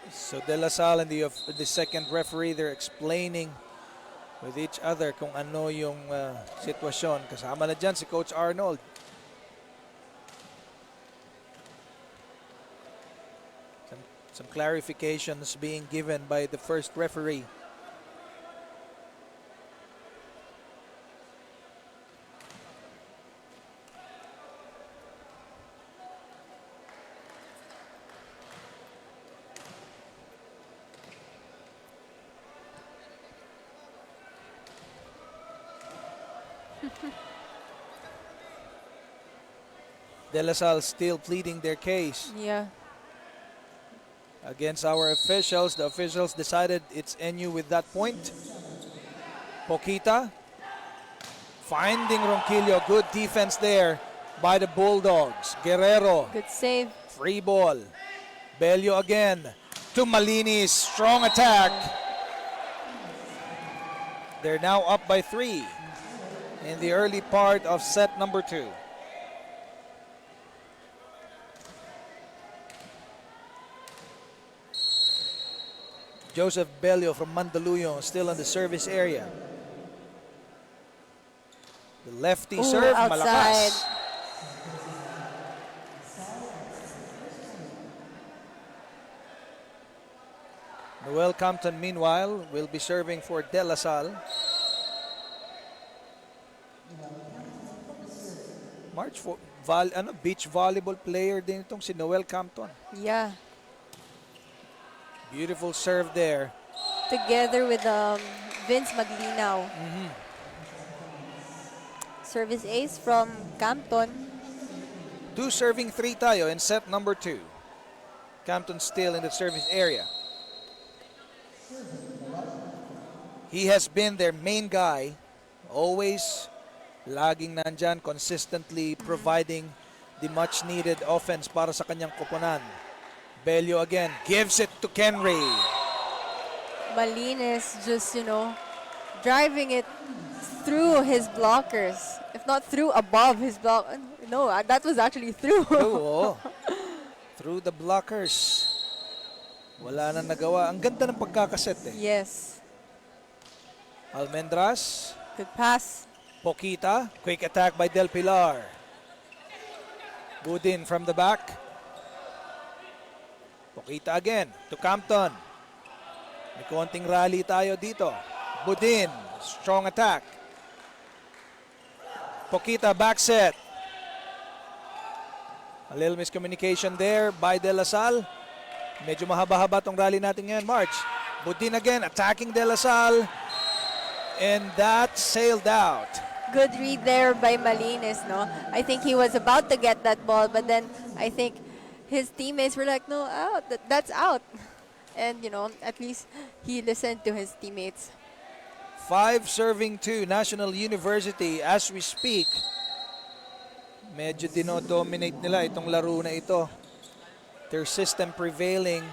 So De La Salle and the second referee, they're explaining with each other kung ano yung sitwasyon. Kasama na dyan si Coach Arnold. Some clarifications being given by the first referee. De La Salle still pleading their case Yeah. against our officials. The officials decided it's NU with that point. Poquita finding Ronquillo. Good defense there by the Bulldogs. Guerrero, Good save. free ball. Bello again to Malinis. Strong attack. They're now up by 3 in the early part of set number 2. Joseph Bello from Mandaluyong still in the service area. The lefty Ooh, serve, outside. malakas. Noel Compton, meanwhile, will be serving for De La Salle. March for beach volleyball player din itong si Noel Compton. Yeah. Beautiful serve there. Together with Vince Maglinaw. Service ace from Campton. 2 serving 3 tayo in set number 2. Campton still in the service area. He has been their main guy, always laging nandyan, consistently providing the much needed offense para sa kanyang koponan. Bello again gives it to Kenry. Malinis just, driving it through his blockers. If not through, above his block. No, that was actually through. Oo. Through the blockers. Wala na nagawa. Ang ganda ng pagkakaset eh. Yes. Almendras. Good pass. Poquita. Quick attack by Del Pilar. Budin from the back. Poquita again to Campton. May konting rally tayo dito. Budin. Strong attack. Poquita back set. A little miscommunication there by De La Salle. Medyo mahaba-haba tong rally natin ngayon, March. Budin again attacking De La Salle. And that sailed out. Good read there by Malinis, no? I think he was about to get that ball, but then I think his teammates were like, no, out. That's out. And, at least he listened to his teammates. 5 serving 2, National University. As we speak, medyo dinodominate nila itong laro na ito. Their system prevailing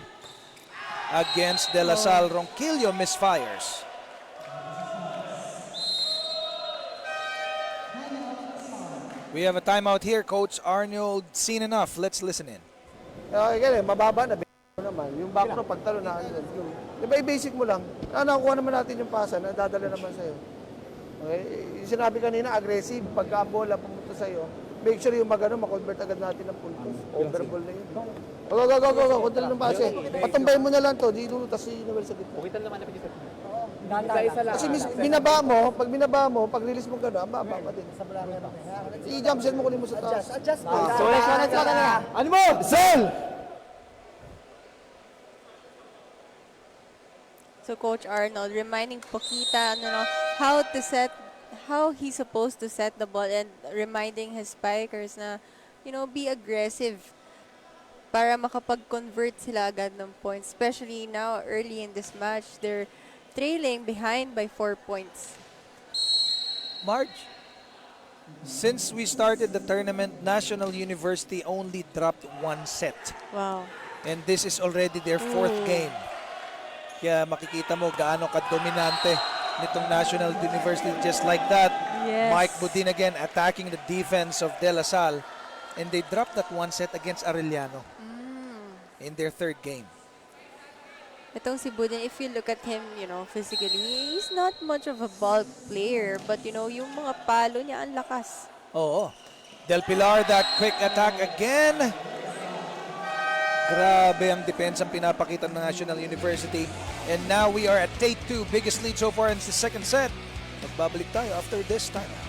against De La Salle. Ronquillo misfires. We have a timeout here. Coach Arnold, seen enough. Let's listen in. Ganyan, mababa na naman. Yung back row, pagtalo na. Di ba, i-basic mo lang. Nakuha naman natin yung pasa, nadadala naman sa'yo. Okay? Yung sinabi kanina, aggressive. Pagka ang bola pumunta sa'yo, make sure yung makonvert agad natin ng puntos. Overball na yun. Go. Kuntal ng pase. Patumbayin mo na lang to. Di lulutas si Noel sa gitna. Kukitan naman na dito. Isa-isa lang. Kasi pag binaba mo, pag release mo gano'n, ang baba pa din. I-jump set mo, kunin mo sa taas. Adjust. Ano mo? Sell! So Coach Arnold reminding Pokita how he's supposed to set the ball, and reminding his spikers na, be aggressive para makapag-convert sila agad ng points. Especially now, early in this match, they're trailing behind by 4 points. Marge, since we started the tournament, National University only dropped 1 set. Wow. And this is already their 4th game. Kaya makikita mo gaano ka-dominante nitong National University. Just like that, Yes. Mike Budin again attacking the defense of De La Salle. And they dropped that 1 set against Arellano in their 3rd game. Itong si Budin, if you look at him, physically, he's not much of a ball player. But, yung mga palo niya, ang lakas. Oo. Del Pilar, that quick attack again. Grabe ang depensa ang pinapakita ng National University. And now we are at take 2. Biggest lead so far in the 2nd set. Magbabalik tayo after this timeout.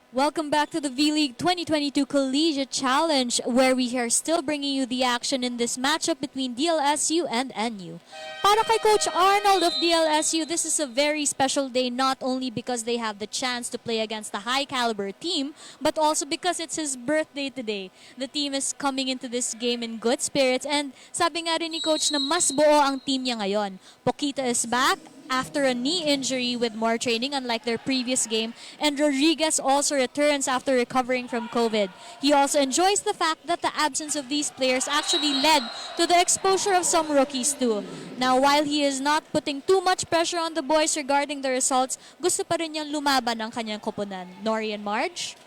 Welcome back to the V-League 2022 Collegiate Challenge, where we are still bringing you the action in this matchup between DLSU and NU. Para kay Coach Arnold of DLSU, this is a very special day, not only because they have the chance to play against a high-caliber team, but also because it's his birthday today. The team is coming into this game in good spirits, and sabi nga rin ni Coach na mas buo ang team niya ngayon. Pokita is back after a knee injury with more training, unlike their previous game, and Rodriguez also returns after recovering from COVID. He also enjoys the fact that the absence of these players actually led to the exposure of some rookies too. Now, while he is not putting too much pressure on the boys regarding the results, gusto pa rin niyang lumaban ang kanyang koponan. Nori and Marge?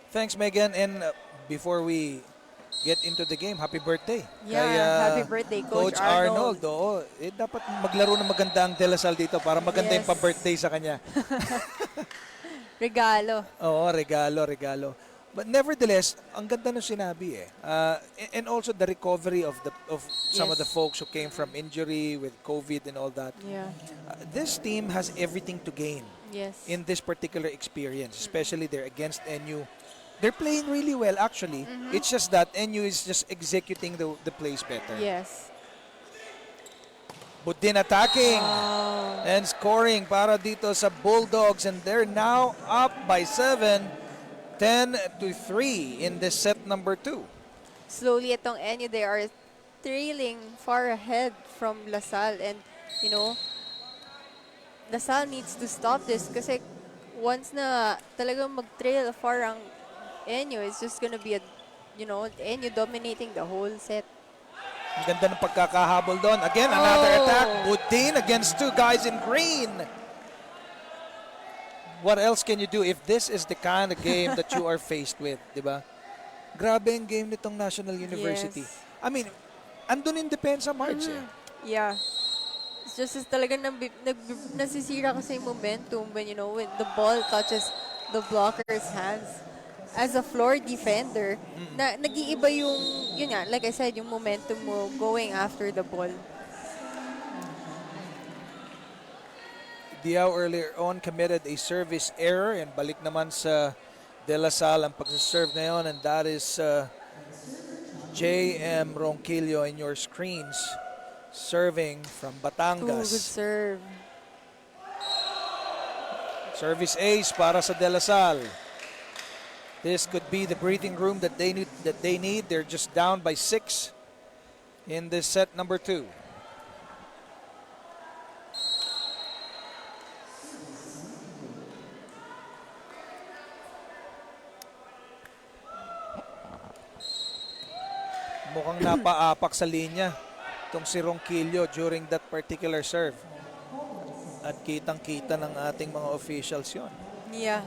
Thanks, Megan. And before we get into the game, happy birthday. Yeah, happy birthday, Coach Arnold. Oo, dapat maglaro ng maganda ang De La Salle dito para maganda yung Yes. pa-birthday sa kanya. Regalo. Oo, regalo. But nevertheless, ang ganda ng sinabi and also the recovery of some of the Yes. folks who came from injury with COVID and all that. Yeah. This team has everything to gain Yes. in this particular experience, especially they're against NU. They're playing really well, actually. It's just that NU is just executing the plays better. Yes. Budin attacking and scoring para dito sa Bulldogs, and they're now up by 7, 10-3 in this set number 2. Slowly itong NU, they are trailing far ahead from LaSalle, and LaSalle needs to stop this kasi once na talagang mag-trail far ang NU, it's just gonna be NU dominating the whole set. Ang ganda ng pagkakahabol doon. Again, another attack. Budin against 2 guys in green. What else can you do if this is the kind of game that you are faced with, di ba? Grabe ang game nitong National University. Yes. I mean, andun in depensa, March. Yeah. It's just is talagang nasisira kasi yung momentum when, when the ball touches the blocker's hands. As a floor defender, nag-iiba yun nga, like I said, yung momentum mo going after the ball. Diao earlier on committed a service error and balik naman sa De La Salle ang pagsaserve ngayon, and that is J.M. Ronquillo in your screens, serving from Good Batangas. serve. Service ace para sa De La Salle. This could be the breathing room that they need. They're just down by 6 in this set number 2. Mukhang napaapak sa linya itong si Ronquillo during that particular serve. At kitang-kita ng ating mga officials yon. Yeah.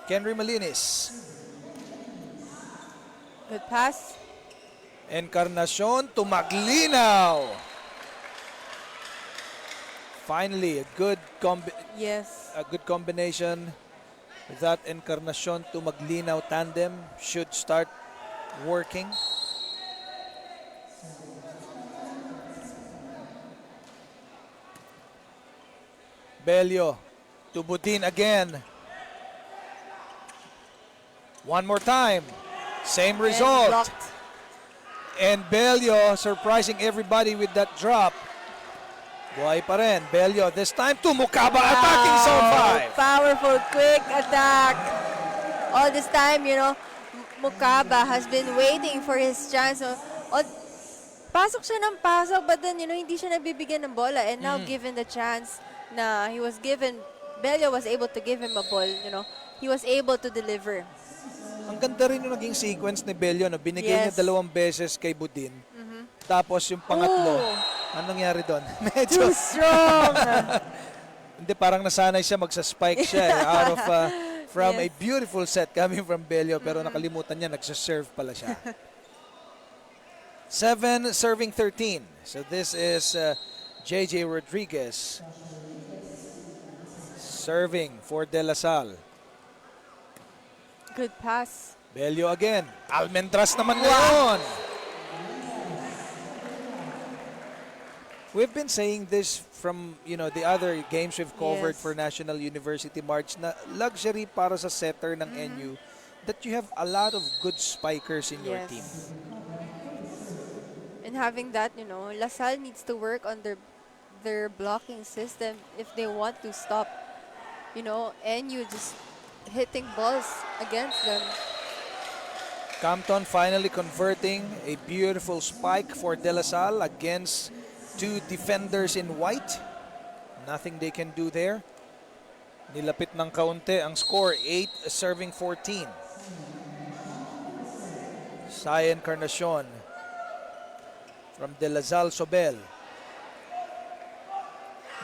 Kenry Malinis. Good pass. Encarnacion to Maglinaw. Finally, Yes. a good combination. That Encarnacion to Maglinaw tandem should start working. Bello to Budin again. One more time. Same And result. blocked. And Bello surprising everybody with that drop. Buhay pa rin. Bello this time to Mukaba attacking zone 5. Powerful, quick attack. All this time, Mukaba has been waiting for his chance. Pasok siya ng pasok, but then, hindi siya nabibigyan ng bola. And now, given the chance na Bello was able to give him a ball, he was able to deliver. Ang ganda rin yung naging sequence ni Bello. No? Binigay niya Yes. 2 beses kay Budin. Tapos yung pangatlo, anong nangyari doon? Medyo, Too strong! hindi, parang nasanay siya, magsa-spike siya out of, from a Yes. beautiful set coming from Bello. Pero nakalimutan niya, nagsa-serve pala siya. 7 serving 13. So this is JJ Rodriguez serving for De La Salle. Good pass. Bello again. Almendras naman ngayon. We've been saying this from, the other games we've covered Yes. for National University March na luxury para sa setter ng NU that you have a lot of good spikers in your Yes. team. And having that, La Salle needs to work on their blocking system if they want to stop, NU just hitting balls against them. Campton finally converting a beautiful spike for De La Salle against 2 defenders in white. Nothing they can do there. Nilapit ng kaunti ang score, 8 serving 14. Sai Encarnacion from De La Salle Sobel.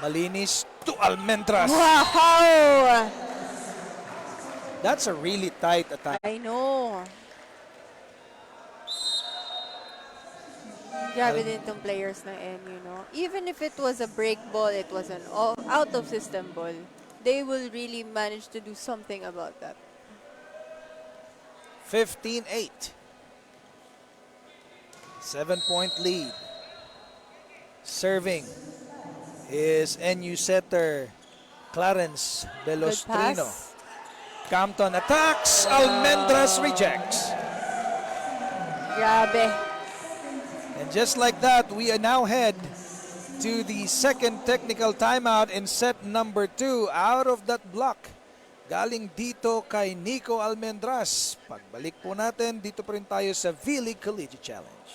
Malinis to Almendras. Wow! That's a really tight attack. I know. Grabe din itong players ng NU, Even if it was a break ball, it was an out of system ball, they will really manage to do something about that. 15-8. 7-point lead. Serving is NU setter Clarence Good Belostrino. pass. Campton attacks, Almendras rejects. Grabe. And just like that, we now head to the second technical timeout in set number 2 out of that block. Galing dito kay Nico Almendras. Pagbalik po natin, dito pa rin tayo sa V-League Collegiate Challenge.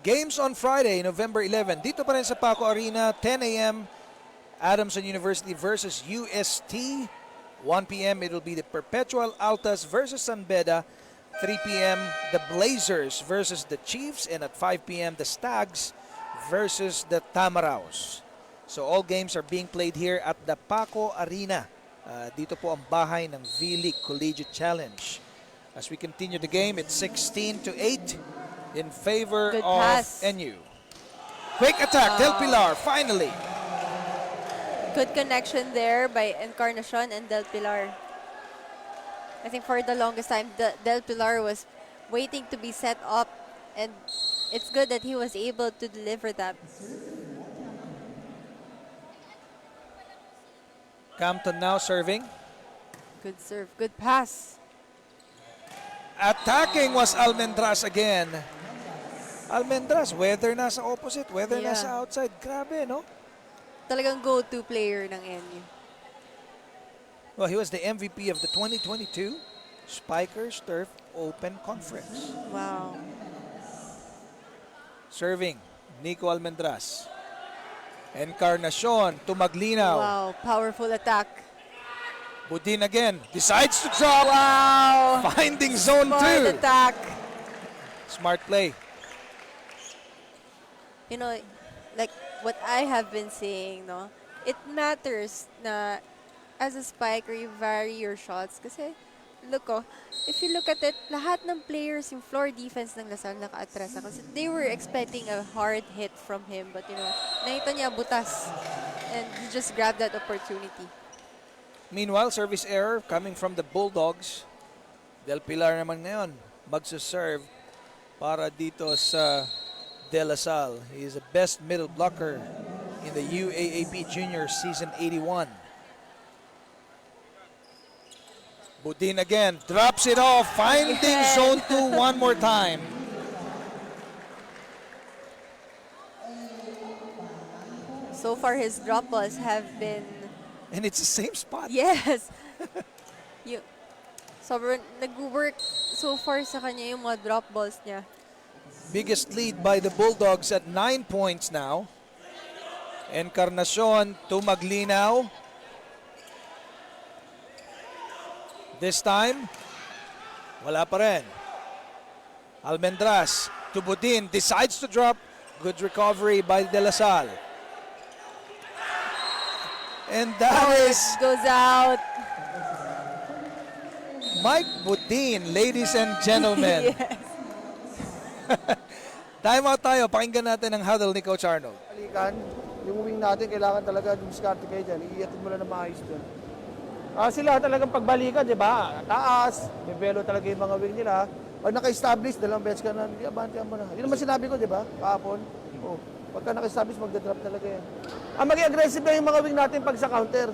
Games on Friday, November 11. Dito pa rin sa Paco Arena, 10 a.m. Adamson University versus UST. 1 p.m. it'll be the Perpetual Altas versus San Beda. 3 p.m. the Blazers versus the Chiefs. And at 5 p.m. the Stags versus the Tamaraos. So all games are being played here at the Paco Arena. Dito po ang bahay ng V-League Collegiate Challenge. As we continue the game, it's 16-8 in favor Good of pass. NU. Quick attack, Del Pilar, finally. Good connection there by Encarnacion and Del Pilar. I think for the longest time, Del Pilar was waiting to be set up, and it's good that he was able to deliver that. Campton now serving. Good serve, good pass. Attacking was Almendras again. Almendras, whether nasa opposite, whether Yeah. nasa outside. Grabe, no? Talagang go-to player ng NU. Well, he was the MVP of the 2022 Spikers Turf Open Conference. Wow. Serving, Nico Almendras. Encarnacion to Maglinaw. Wow, powerful attack. Budin again, decides to drop. Wow. Finding zone Smart 2. attack. Smart play. You know, like what I have been saying, no, it matters na as a spiker, you vary your shots. Kasi, look, if you look at it, lahat ng players yung floor defense ng Lasal naka-atrasa. Kasi they were expecting a hard hit from him. But, you know, nakita niya butas. And he just grabbed that opportunity. Meanwhile, service error coming from the Bulldogs. Del Pilar naman ngayon magsaserve para dito sa De La Salle. He is the best middle blocker in the UAAP Junior Season 81. Budin again, drops it off, finding Again. zone 2 one more time. So far, his drop balls have been, And it's the same spot. yes. you, sobrang nag-work so far sa kanya yung mga drop balls niya. Biggest lead by the Bulldogs at 9 points now. Encarnacion to Maglinaw. This time, wala pa rin. Almendras to Budin, decides to drop. Good recovery by De La Salle. And that is Goes out. Mike Budin, ladies and gentlemen. Yes. Time out tayo, pakinggan natin ang huddle ni Coach Arnold. Balikan, yung wing natin, kailangan talaga diskarte kayo dyan. Iiatid mo lang na maayos dun. Sila talagang pagbalikan, di ba? Taas, may belo talaga yung mga wing nila. Pag naka-establish, dalawang beses ka na, abantihan mo na. Yun naman sinabi ko, di ba? Kahapon. Oh, pagka naka-establish, magdadrop talaga yan. Maging aggressive na yung mga wing natin pag sa counter.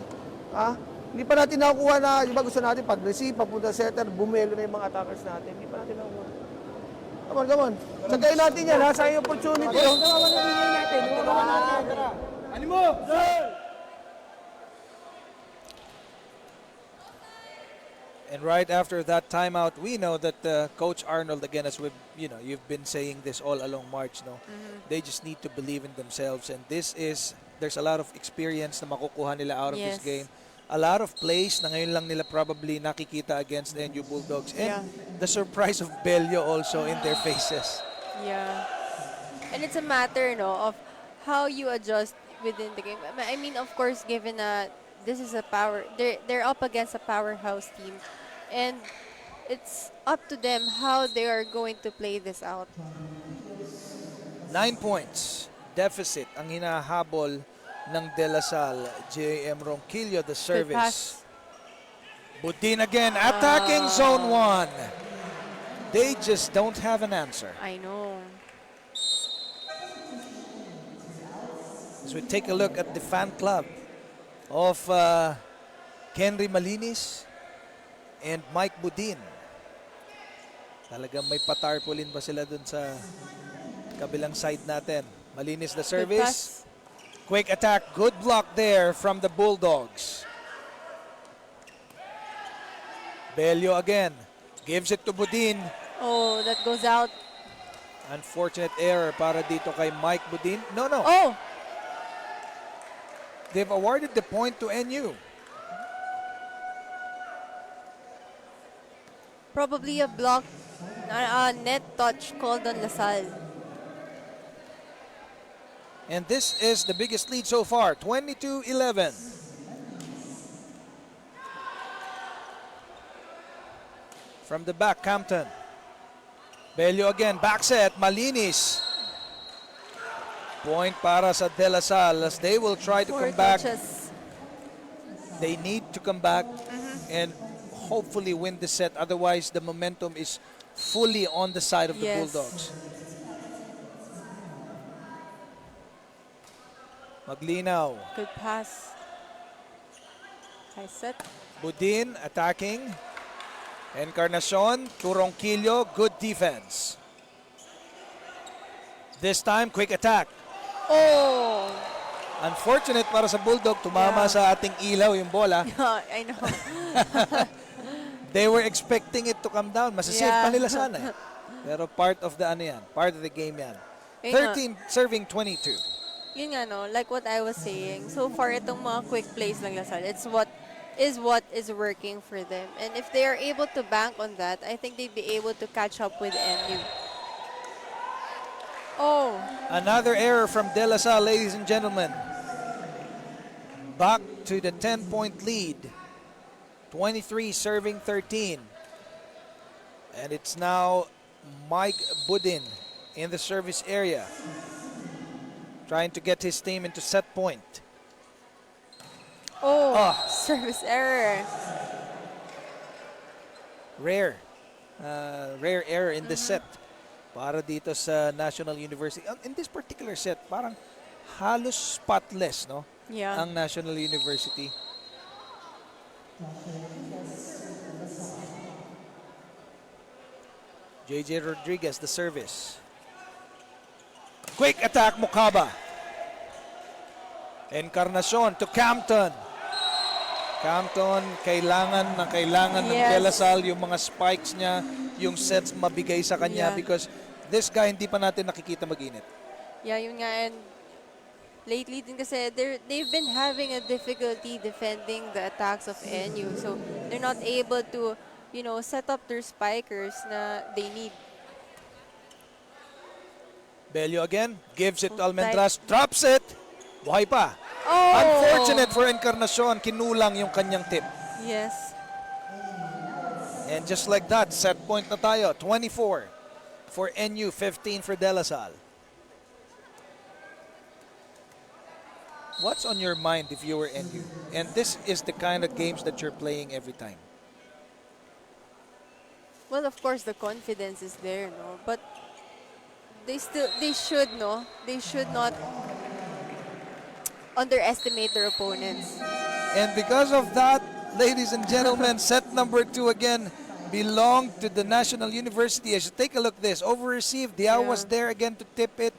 Hindi pa natin nakukuha na, yung gusto natin, pag-receive, papunta setter, bumelo na yung mga attackers natin. Hindi pa natin nakukuha. Come on. Sagayin natin yan, ha? Sa yung opportunity. Ano mo? And right after that timeout, we know that Coach Arnold, again, as you've been saying this all along March, no, they just need to believe in themselves, and there's a lot of experience na makukuha nila out of this Yes. game. A lot of plays na ngayon lang nila probably nakikita against the NU Bulldogs, and the surprise of Bello also in their faces. Yeah. And it's a matter, of how you adjust within the game. I mean, of course, given this is a they're up against a powerhouse team, and it's up to them how they are going to play this out. 9 points deficit ang hinahabol ng De La Salle. J.M. Ronquillo, the Good service. pass. Budin again, attacking zone 1. They just don't have an answer. I know. As we take a look at the fan club of Kenry Malinis and Mike Budin. Talagang may patarpaulin pa sila dun sa kabilang side natin. Malinis the Good service. pass. Quick attack. Good block there from the Bulldogs. Bello again. Gives it to Budin. Oh, that goes out. Unfortunate error para dito kay Mike Budin. No. Oh! They've awarded the point to NU. Probably a block, net touch called on Lasal. And this is the biggest lead so far, 22-11. From the back, Campton. Bello again, back set, malinis. Point para sa De La Salle as they will try to Four come back. touches. They need to come back and hopefully win the set. Otherwise, the momentum is fully on the side of the Yes. Bulldogs. Maglinaw. Good pass. High set. Budin attacking. Encarnacion, Turongquillo, good defense. This time, quick attack. Oh! Unfortunate para sa Bulldog, tumama Yeah. sa ating ilaw yung bola. I know. They were expecting it to come down. Masasave Yeah. pa nila sana eh. Pero part of the ano yan, part of the game yan. Yun nga. 13 serving 22. Yun nga, no, like what I was saying, so far itong mga quick plays ng Lasal, it's what is working for them. And if they are able to bank on that, I think they'd be able to catch up with NU. Oh, Another error from De La Salle, ladies and gentlemen. Back to the 10-point lead. 23 serving 13. And it's now Mike Budin in the service area, trying to get his team into set point. oh, Ah. service error. Rare error in this set para dito sa National University. In this particular set, parang halos spotless, no? Yeah. Ang National University. JJ Rodriguez, the service. Quick attack, Mukaba. Encarnacion to Campton. Campton, kailangan ng Yes. De La Salle yung mga spikes niya, yung sets mabigay sa kanya Yeah. because this guy hindi pa natin nakikita mag-init. Yeah, yun nga, and lately din kasi they've been having a difficulty defending the attacks of NU. So they're not able to, set up their spikers na they need. Bello again, gives it to Oh, Almendras, drops it. Buhay pa. Oh! Unfortunate for Encarnacion, kinulang yung kanyang tip. Yes. And just like that, set point na tayo. 24 for NU, 15 for De La Salle. What's on your mind if you were NU? And this is the kind of games that you're playing every time. Well, of course, the confidence is there, no? But they should not underestimate their opponents. And because of that, ladies and gentlemen, set number 2 again belonged to the National University. As you take a look at this, over-received, Diao was there again to tip it.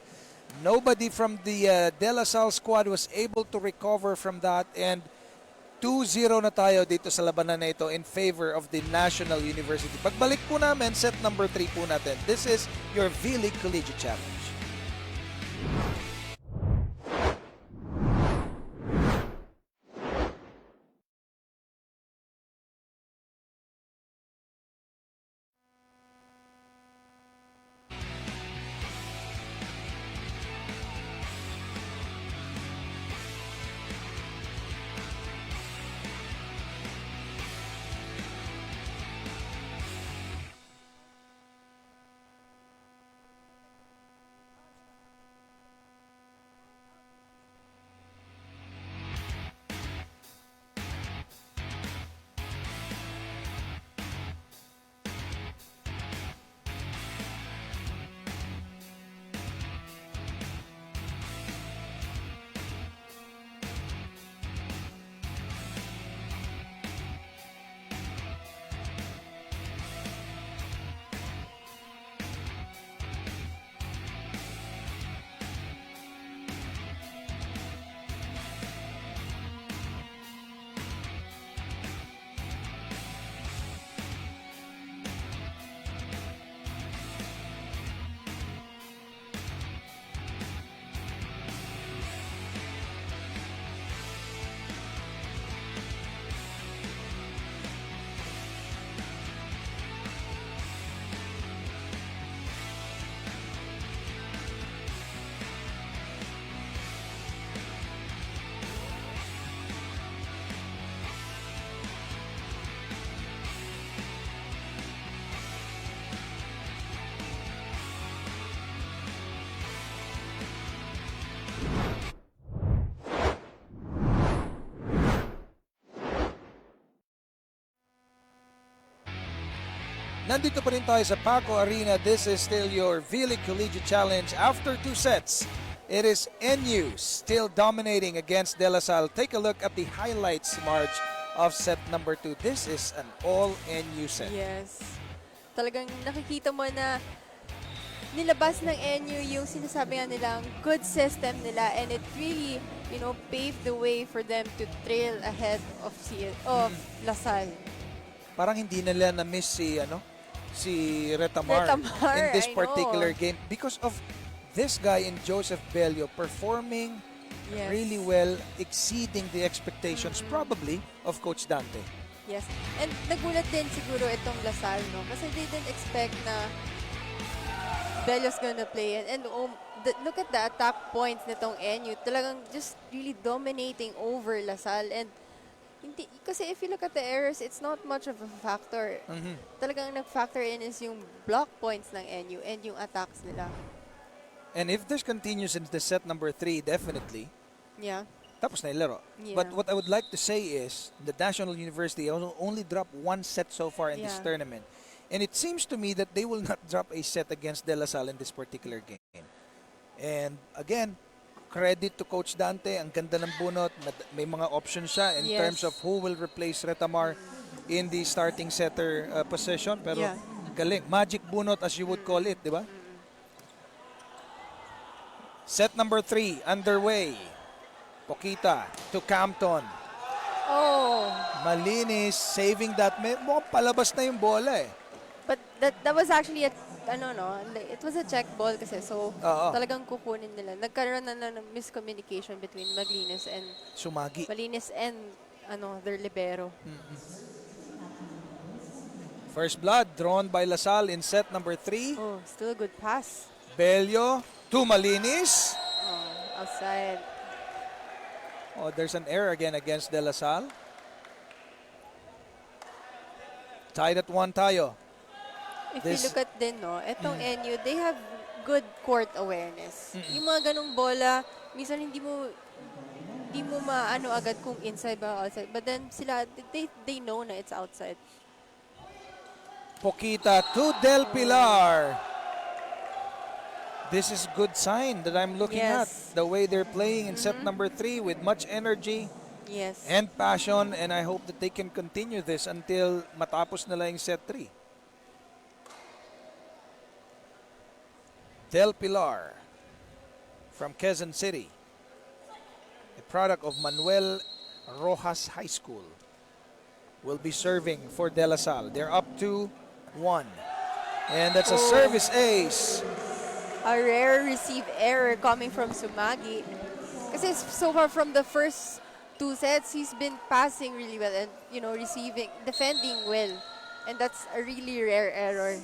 Nobody from the De La Salle squad was able to recover from that, and 2-0 na tayo dito sa labanan na ito in favor of the National University. Pagbalik po namin, set number 3 po natin. This is your V-League Collegiate Challenge. Nandito pa rin tayo sa Paco Arena. This is still your V-League Collegiate Challenge. After 2 sets, it is NU still dominating against De La Salle. Take a look at the highlights, Marge, of set number 2. This is an all NU set. Yes. Talagang nakikita mo na nilabas ng NU yung sinasabi nga nilang good system nila, and it really, paved the way for them to trail ahead of LaSalle. Parang hindi nila na-miss si Retamar in this particular game because of this guy in Joseph Bello performing really well, exceeding the expectations probably of Coach Dante. Yes. And nagulat din siguro itong LaSalle, no? Kasi they didn't expect na Bello's gonna play it. And look at the attack points nitong NU. Talagang just really dominating over LaSalle. And hindi, kasi if you look at the errors, it's not much of a factor. Talagang nag-factor in is yung block points ng NU and yung attacks nila. And if this continues in the set number 3, definitely, tapos na yung laro. Yeah. But what I would like to say is the National University only dropped 1 set so far in this tournament. And it seems to me that they will not drop a set against De La Salle in this particular game. And again, credit to Coach Dante. Ang ganda ng bunot. May mga options siya in terms of who will replace Retamar in the starting setter position. Pero galing. Magic bunot as you would call it, di ba? Set number 3 underway. Pokita to Campton. Oh! Malinis, saving that. Mukhang palabas na yung bola eh. But that was actually it was a check ball kasi, so talagang kukunin nila. Nagkaroon na ng miscommunication between Malinis and their libero. First blood drawn by LaSalle in set number 3. Oh, still a good pass. Bello to Malinis. Oh, outside. Oh, there's an error again against De La Salle. Tied at 1 tayo. If you look at etong NU, they have good court awareness. Yung mga ganong bola, minsan hindi mo maano agad kung inside ba or outside. But then they know na it's outside. Pokita to Del Pilar. This is good sign that I'm looking at. The way they're playing in set number 3 with much energy and passion. And I hope that they can continue this until matapos nila yung set 3. Del Pilar from Quezon City, a product of Manuel Rojas High School, will be serving for De La Salle. They're up 2-1. And that's a service ace. A rare receive error coming from Sumagi. Kasi so far from the first 2 sets, he's been passing really well and, defending well. And that's a really rare error.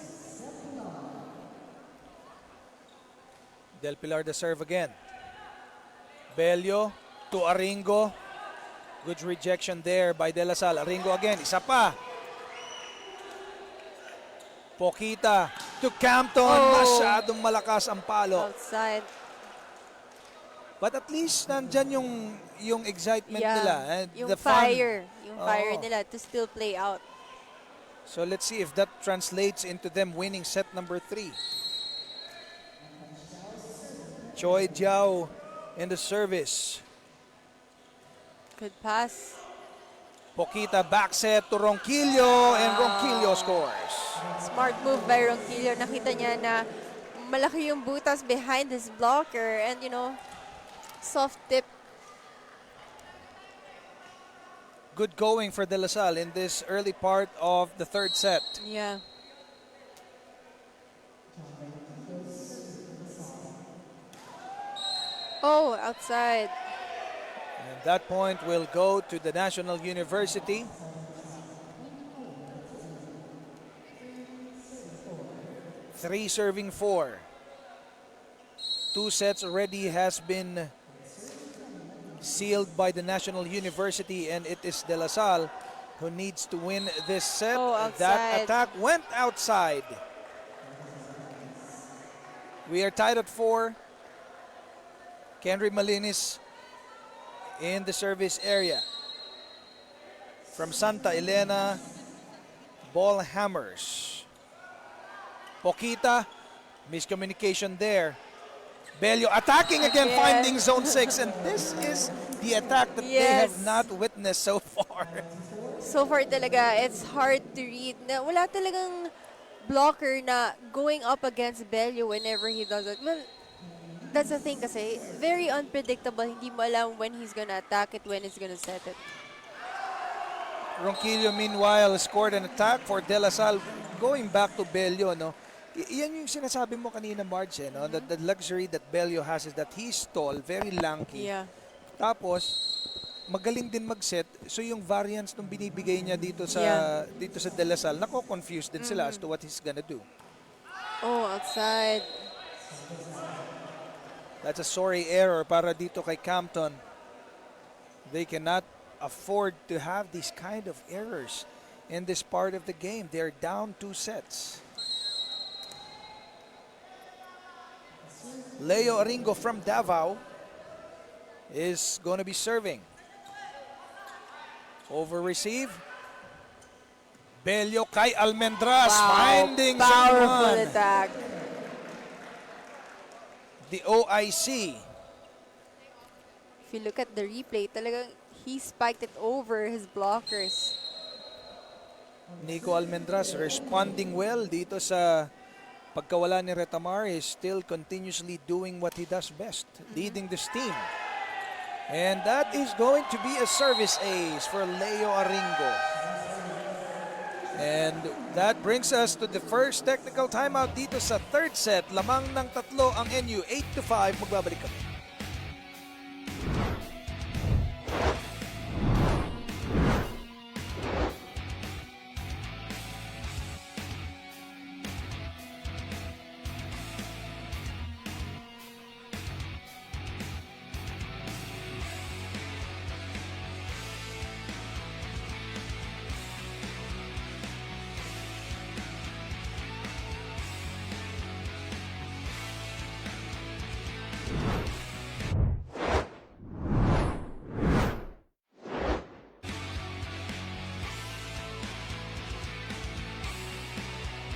Del Pilar the serve again. Bello to Aringo. Good rejection there by De La Salle. Aringo again. Isa pa. Pokita to Campton. Masyadong malakas ang palo. Outside. But at least nandyan yung excitement nila. Yung the fire. Fun. Yung fire nila to still play out. So let's see if that translates into them winning set number 3. Choi Jiao in the service. Good pass. Pokita back set to Ronquillo and Ronquillo scores. Smart move by Ronquillo. Nakita niya na malaki yung butas behind his blocker and, soft tip. Good going for De La Salle in this early part of the 3rd set. Yeah. Oh, outside. And that point will go to the National University. Three serving 4. 2 sets already has been sealed by the National University, and it is De La Salle who needs to win this set. That attack went outside. We are tied at 4. Kenry Malinis in the service area. From Santa Elena, ball hammers. Pokita, miscommunication there. Bello attacking again, finding zone 6. And this is the attack that they have not witnessed so far. So far talaga, it's hard to read. Na wala talagang blocker na going up against Bello whenever he does it. Well, that's the thing kasi, very unpredictable. Hindi mo alam when he's gonna attack it, when he's gonna set it. Ronquillo, meanwhile, scored an attack for De La Salle. Going back to Bello, no? Yan yung sinasabi mo kanina, Marge, no? The luxury that Bello has is that he's tall, very lanky. Yeah. Tapos, magaling din mag-set. So yung variance nung binibigay niya dito sa De La Salle, nako-confuse din sila as to what he's gonna do. Oh, outside. That's a sorry error para dito kay Campton. They cannot afford to have these kind of errors in this part of the game. They're down 2 sets. Leo Aringo from Davao is going to be serving. Over receive. Bello kay Almendras, finding powerful someone. attack. The OIC. If you look at the replay, talagang he spiked it over his blockers. Nico Almendras responding well dito sa pagkawala ni Retamar, is still continuously doing what he does best, leading this team. And that is going to be a service ace for Leo Aringo. And that brings us to the first technical timeout dito sa third set. Lamang ng 3 ang NU, 8-5. Magbabalik kami.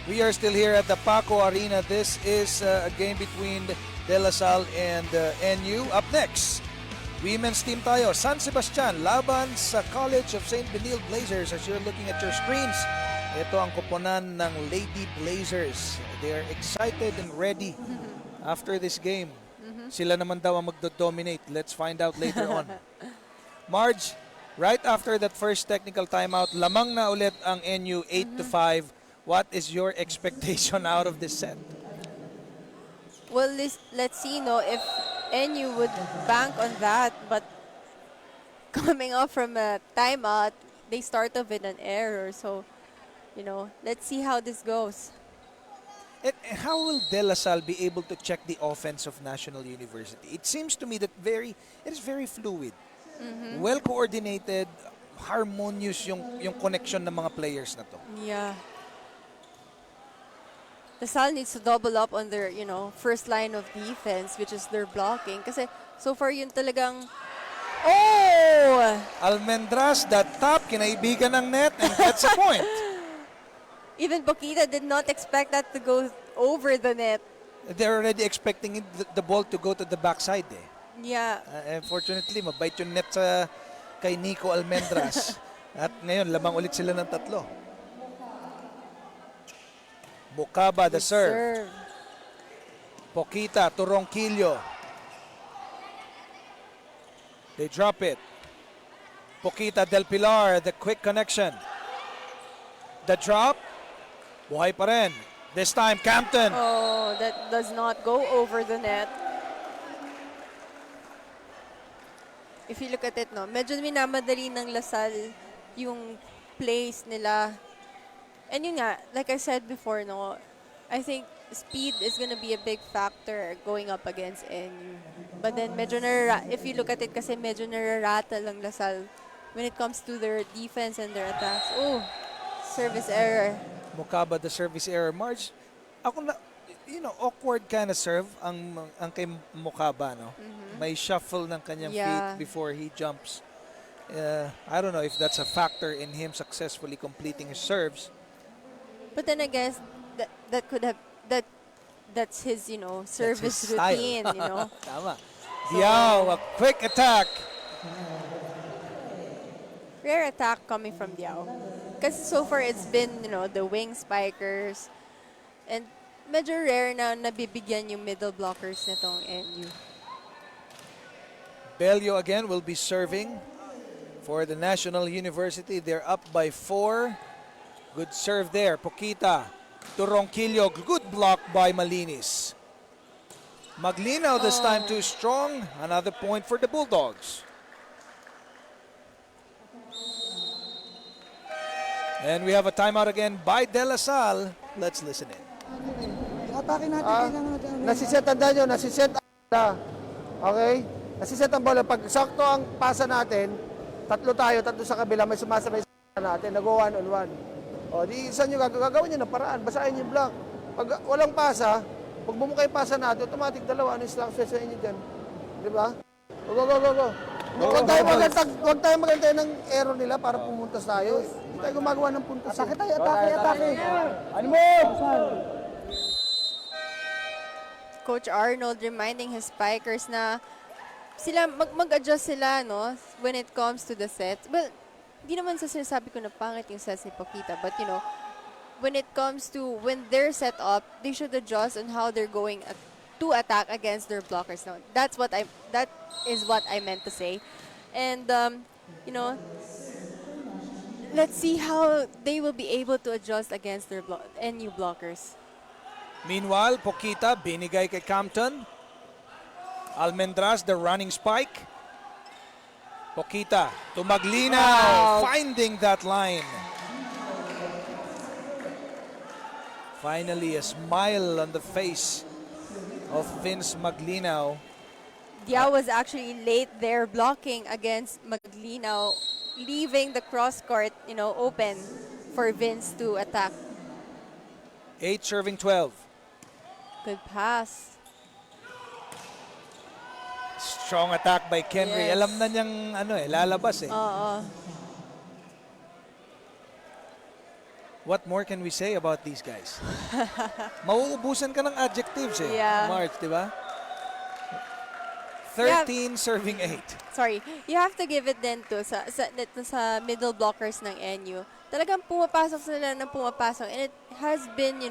We are still here at the Paco Arena. This is a game between De La Salle and NU. Up next, women's team tayo. San Sebastian laban sa College of St. Benil Blazers. As you're looking at your screens, ito ang koponan ng Lady Blazers. They are excited and ready after this game. Sila naman daw ang magdo-dominate. Let's find out later on. Marge, right after that first technical timeout, lamang na ulit ang NU 8-5. What is your expectation out of this set? Well, let's see, if NU would bank on that, but coming off from a timeout, they start off with an error. So, let's see how this goes. And how will De La Salle be able to check the offense of National University? It seems to me that it is very fluid, well coordinated, harmonious yung connection ng mga players na to. Yeah. The Salle needs to double up on their, first line of defense, which is their blocking. Kasi so far yun talagang, Almendras, that top, kinaibigan ng net and gets a point. Even Bokita did not expect that to go over the net. They're already expecting the ball to go to the backside. Yeah. Unfortunately, mabait yung net kay Nico Almendras. At ngayon, lamang ulit sila ng 3. Bukaba, the serve. Pokita to Ronquillo. They drop it. Pokita del Pilar, the quick connection. The drop. Buhay pa rin. This time, Campton. Oh, that does not go over the net. If you look at it, medyo minamadali ng Lasal yung plays nila. And yun nga, like I said before, I think speed is gonna be a big factor going up against NU. But then medyo if you look at it kasi medyo nararattle ang Lasal when it comes to their defense and their attacks. Oh, service error. Mukaba, the service error. Marge, awkward kind of serve ang kay Mukaba, May shuffle ng kanyang feet before he jumps. I don't know if that's a factor in him successfully completing his serves. But then I guess that could have that that's his, service his style. routine, Tama. Diao, a quick attack. Rare attack coming from Diao. Kasi so far it's been, the wing spikers and medyo rare na nabibigyan yung middle blockers nitong NU. Bello again will be serving for the National University. They're up by 4. Good serve there. Pokita to Ronquillo. Good block by Malinis. Maglinaw this time too strong. Another point for the Bulldogs. And we have a timeout again by De La Salle. Let's listen in. Atake natin, kailangan natin. Nasiset, tandaan nyo, nasiset ang bola. Okay? Nasiset ang bola. Pag sakto ang pasa natin, tatlo sa kabila, may sumasabay sa natin, nag-go one-on-one. O, di isa nyo gagawin nyo ng paraan, basahin yung block. Pag walang pasa, pag bumukay pasa natin, automatic dalawa, ano yung slack sa inyo dyan. Di ba? Go. Huwag tayo magantay ng error nila para pumuntas tayo. Hindi tayo gumagawa ng puntos. Atake tayo, atake. Ano mo? Coach Arnold reminding his spikers na sila mag-adjust sila, no, when it comes to the sets. Well, di naman sa sinasabi ko na pangit yung sets ni Pokita, but when it comes to when they're set up, they should adjust on how they're going to attack against their blockers. No, that is what I meant to say. And let's see how they will be able to adjust against their NU blockers. Meanwhile, Pokita binigay kay Campton. Almendras, the running spike. Pokita to Maglinaw, finding that line. Finally, a smile on the face of Vince Maglinaw. Diao was actually late there blocking against Maglinaw, leaving the cross court, open for Vince to attack. 8 serving 12. Good pass. Strong attack by Kenry. Yes. Alam na niyang lalabas eh. Oo. What more can we say about these guys? Mauubusan ka ng adjectives eh. Yeah. March, di ba? 13 serving 8. Sorry, you have to give it then to sa middle blockers ng NU. Talagang pumapasok sila ng pumapasok and it has been,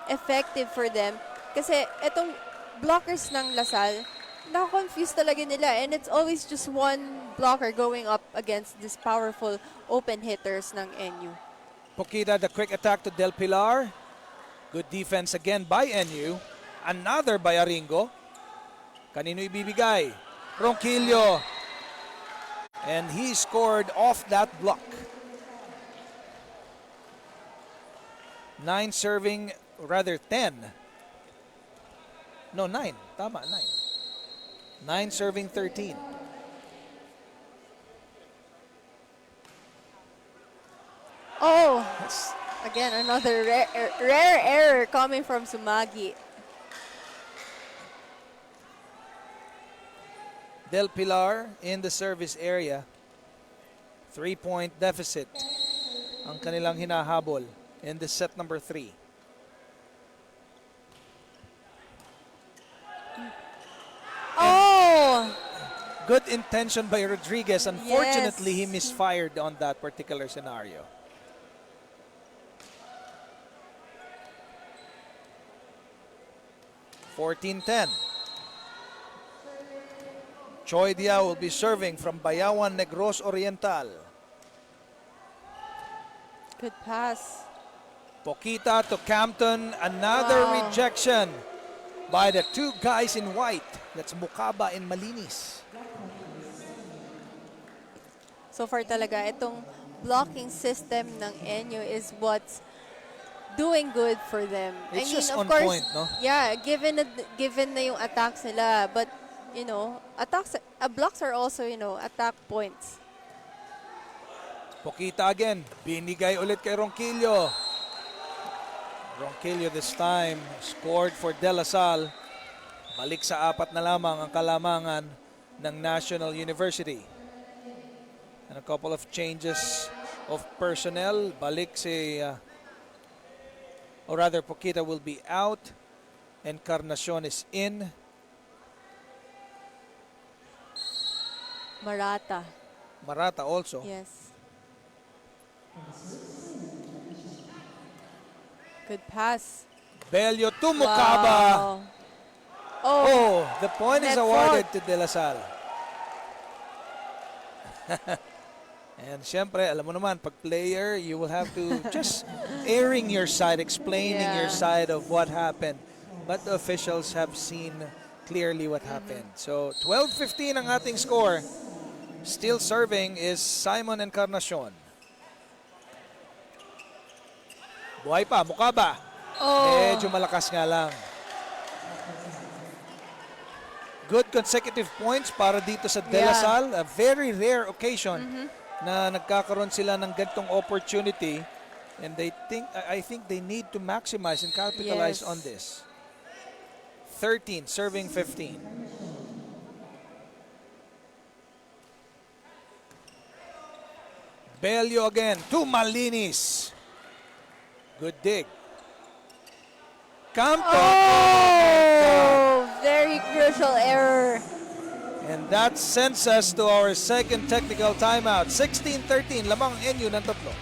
effective for them. Kasi itong blockers ng Lasal, naka-confuse talaga nila and it's always just one blocker going up against these powerful open hitters ng NU. Pokita, the quick attack to Del Pilar. Good defense again by NU. Another by Aringo. Kanino ibibigay? Ronquillo. And he scored off that block. 9 serving, rather 10. No, 9. Tama, 9. 9 serving 13. Oh, again, another rare error coming from Sumagi. Del Pilar in the service area. 3-point deficit ang kanilang hinahabol in the set number 3. Oh! Good intention by Rodriguez. Unfortunately, he misfired on that particular scenario. (14-10). Choi Dia will be serving from Bayawan Negros Oriental. Good pass. Pokita to Campton. Another rejection by the two guys in white. That's Mukaba and Malinis. So far talaga, itong blocking system ng NU is what's doing good for them. It's just of on course, point, no? Yeah, given na yung attacks nila, but blocks are also, attack points. Pokita again. Binigay ulit kay Ronquillo. Ronquillo this time scored for De La Salle. Balik sa 4 na lamang ang kalamangan ng National University. And a couple of changes of personnel. Balik si, or rather Pokita will be out. Encarnacion is in. Marata. Marata also. Yes. Good pass. Bello to Mukaba. Wow. Oh, Oh, the point is net awarded fault. to De La Salle. And syempre, alam mo naman, pag player, you will have to just airing your side, explaining your Yeah. side of what happened. But the officials have seen clearly what happened. So, 12-15 ang ating score. Still serving is Simon Encarnacion. Buhay pa, Mukaba. Oh. Medyo malakas nga lang. Good consecutive points para dito sa De La Yeah. Salle. A very rare occasion na nagkakaroon sila ng gantong opportunity, and I think they need to maximize and capitalize Yes. on this. 13 serving 15. Bello again to Malinis. Good dig. Campo. Oh, very crucial error. And that sends us to our second technical timeout. 16-13, lamang NU ng tatlo.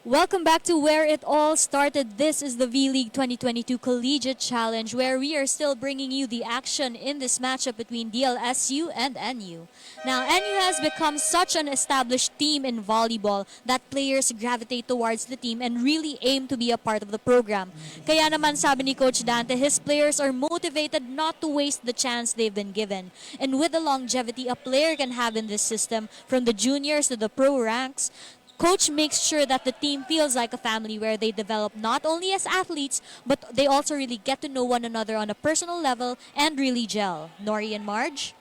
Welcome back to where it all started. This is the V-League 2022 Collegiate Challenge, where we are still bringing you the action in this matchup between DLSU and NU. Now, NU has become such an established team in volleyball that players gravitate towards the team and really aim to be a part of the program. Kaya naman sabi ni Coach Dante, his players are motivated not to waste the chance they've been given. And with the longevity a player can have in this system, from the juniors to the pro ranks, Coach makes sure that the team feels like a family where they develop not only as athletes, but they also really get to know one another on a personal level and really gel. Nori and Marge?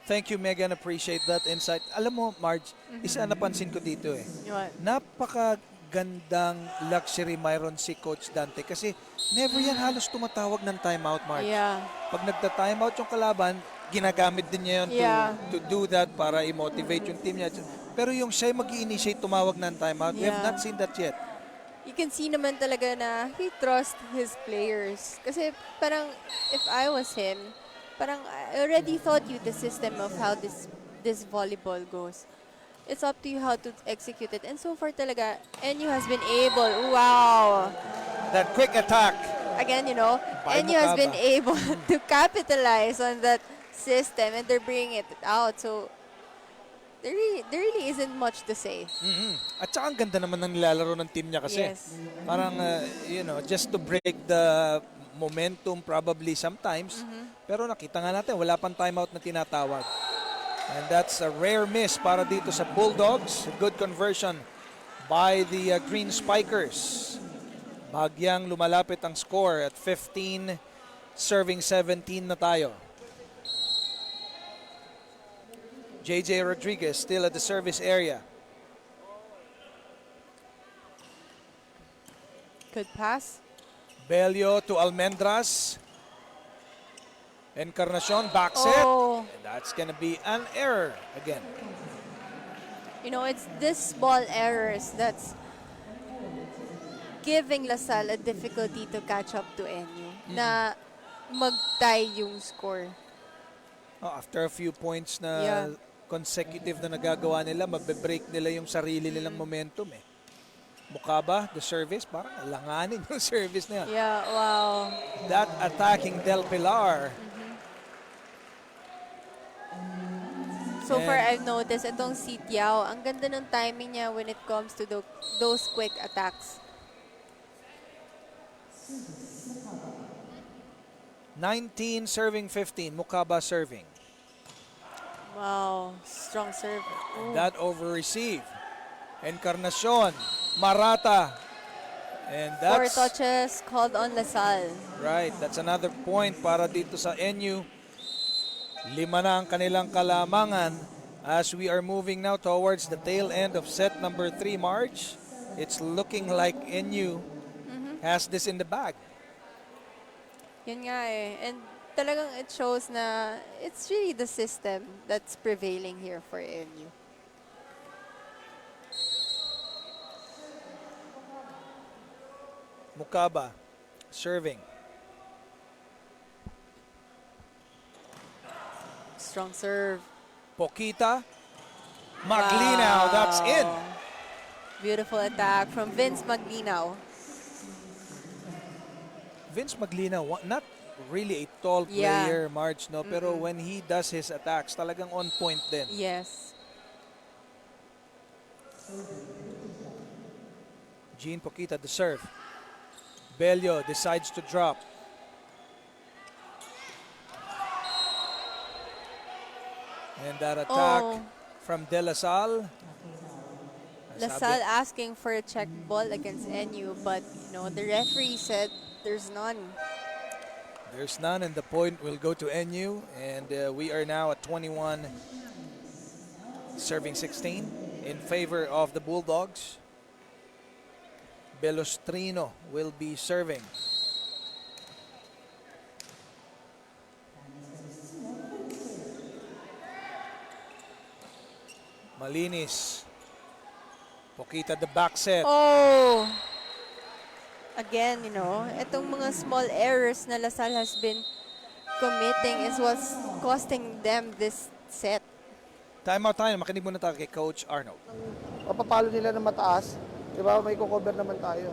Thank you, Megan. Appreciate that insight. Alam mo, Marge, isa napansin ko dito eh. What? Napakagandang luxury mayroon si Coach Dante kasi never yan halos tumatawag ng timeout, Marge. Yeah. Pag nagta-timeout yung kalaban, ginagamit din niya yun Yeah. to do that para i-motivate yung team niya. Pero yung siya mag-i-initiate tumawag ng timeout, we have Yeah. not seen that yet. You can see naman talaga na he trusts his players. Kasi parang if I was him, parang I already taught you the system of how this volleyball goes. It's up to you how to execute it. And so far talaga, NU has been able, wow. That quick attack. Again, you know, By NU has been Mukaba. able to capitalize on that system and they're bringing it out. So, there really isn't much to say. At saka ang ganda naman ng nilalaro ng team niya kasi. Yes. Parang, just to break the momentum probably sometimes. Pero nakita nga natin, wala pang timeout na tinatawag. And that's a rare miss para dito sa Bulldogs. Good conversion by the Green Spikers. Bagyang lumalapit ang score at 15, serving 17 na tayo. JJ Rodriguez still at the service area. Good pass. Bello to Almendras. Encarnacion back set. Oh, And that's gonna be an error again. you know, it's this ball errors that's giving LaSalle a difficulty to catch up to NU. Na mag-tie yung score. Oh, after a few points na Yeah. consecutive na nagagawa nila, mabe-break nila yung sarili nilang momentum eh. Mukaba, the service, parang alanganin yung service na yan. Yeah, wow. That attacking Del Pilar. So far, And- I've noticed itong si Tiao, ang ganda ng timing niya when it comes to those quick attacks. 19 serving 15. Mukaba serving. Wow, strong serve. Ooh. That over receive. Encarnacion, Marata. And 4 that's touches called on Lasal. right. That's another point para dito sa NU. 5 na ang kanilang kalamangan as we are moving now towards the tail end of set number 3, March. It's looking like NU has this in the bag. Yun nga eh. And talagang it shows na it's really the system that's prevailing here for NU. Mukaba serving. Strong serve. Pokita. Maglinaw, that's in. Beautiful attack from Vince Maglinaw. Vince Maglinaw, not really a tall Yeah. player, March, no? Pero when he does his attacks, talagang on point din. Yes. Jean Pokita, the serve. Bello decides to drop. And that attack from De La Salle. Lasal asking for a check ball against NU, but you know the referee said there's none. There's none, and the point will go to NU. And we are now at 21, serving 16 in favor of the Bulldogs. Belostrino will be serving. Malinis. Pokita the back set. Oh! Again, you know, itong mga small errors na Lasal has been committing is what's costing them this set. Timeout tayo. Makinig muna tayo kay Coach Arnold. Mapapalo nila ng mataas. Di ba? May cover naman tayo.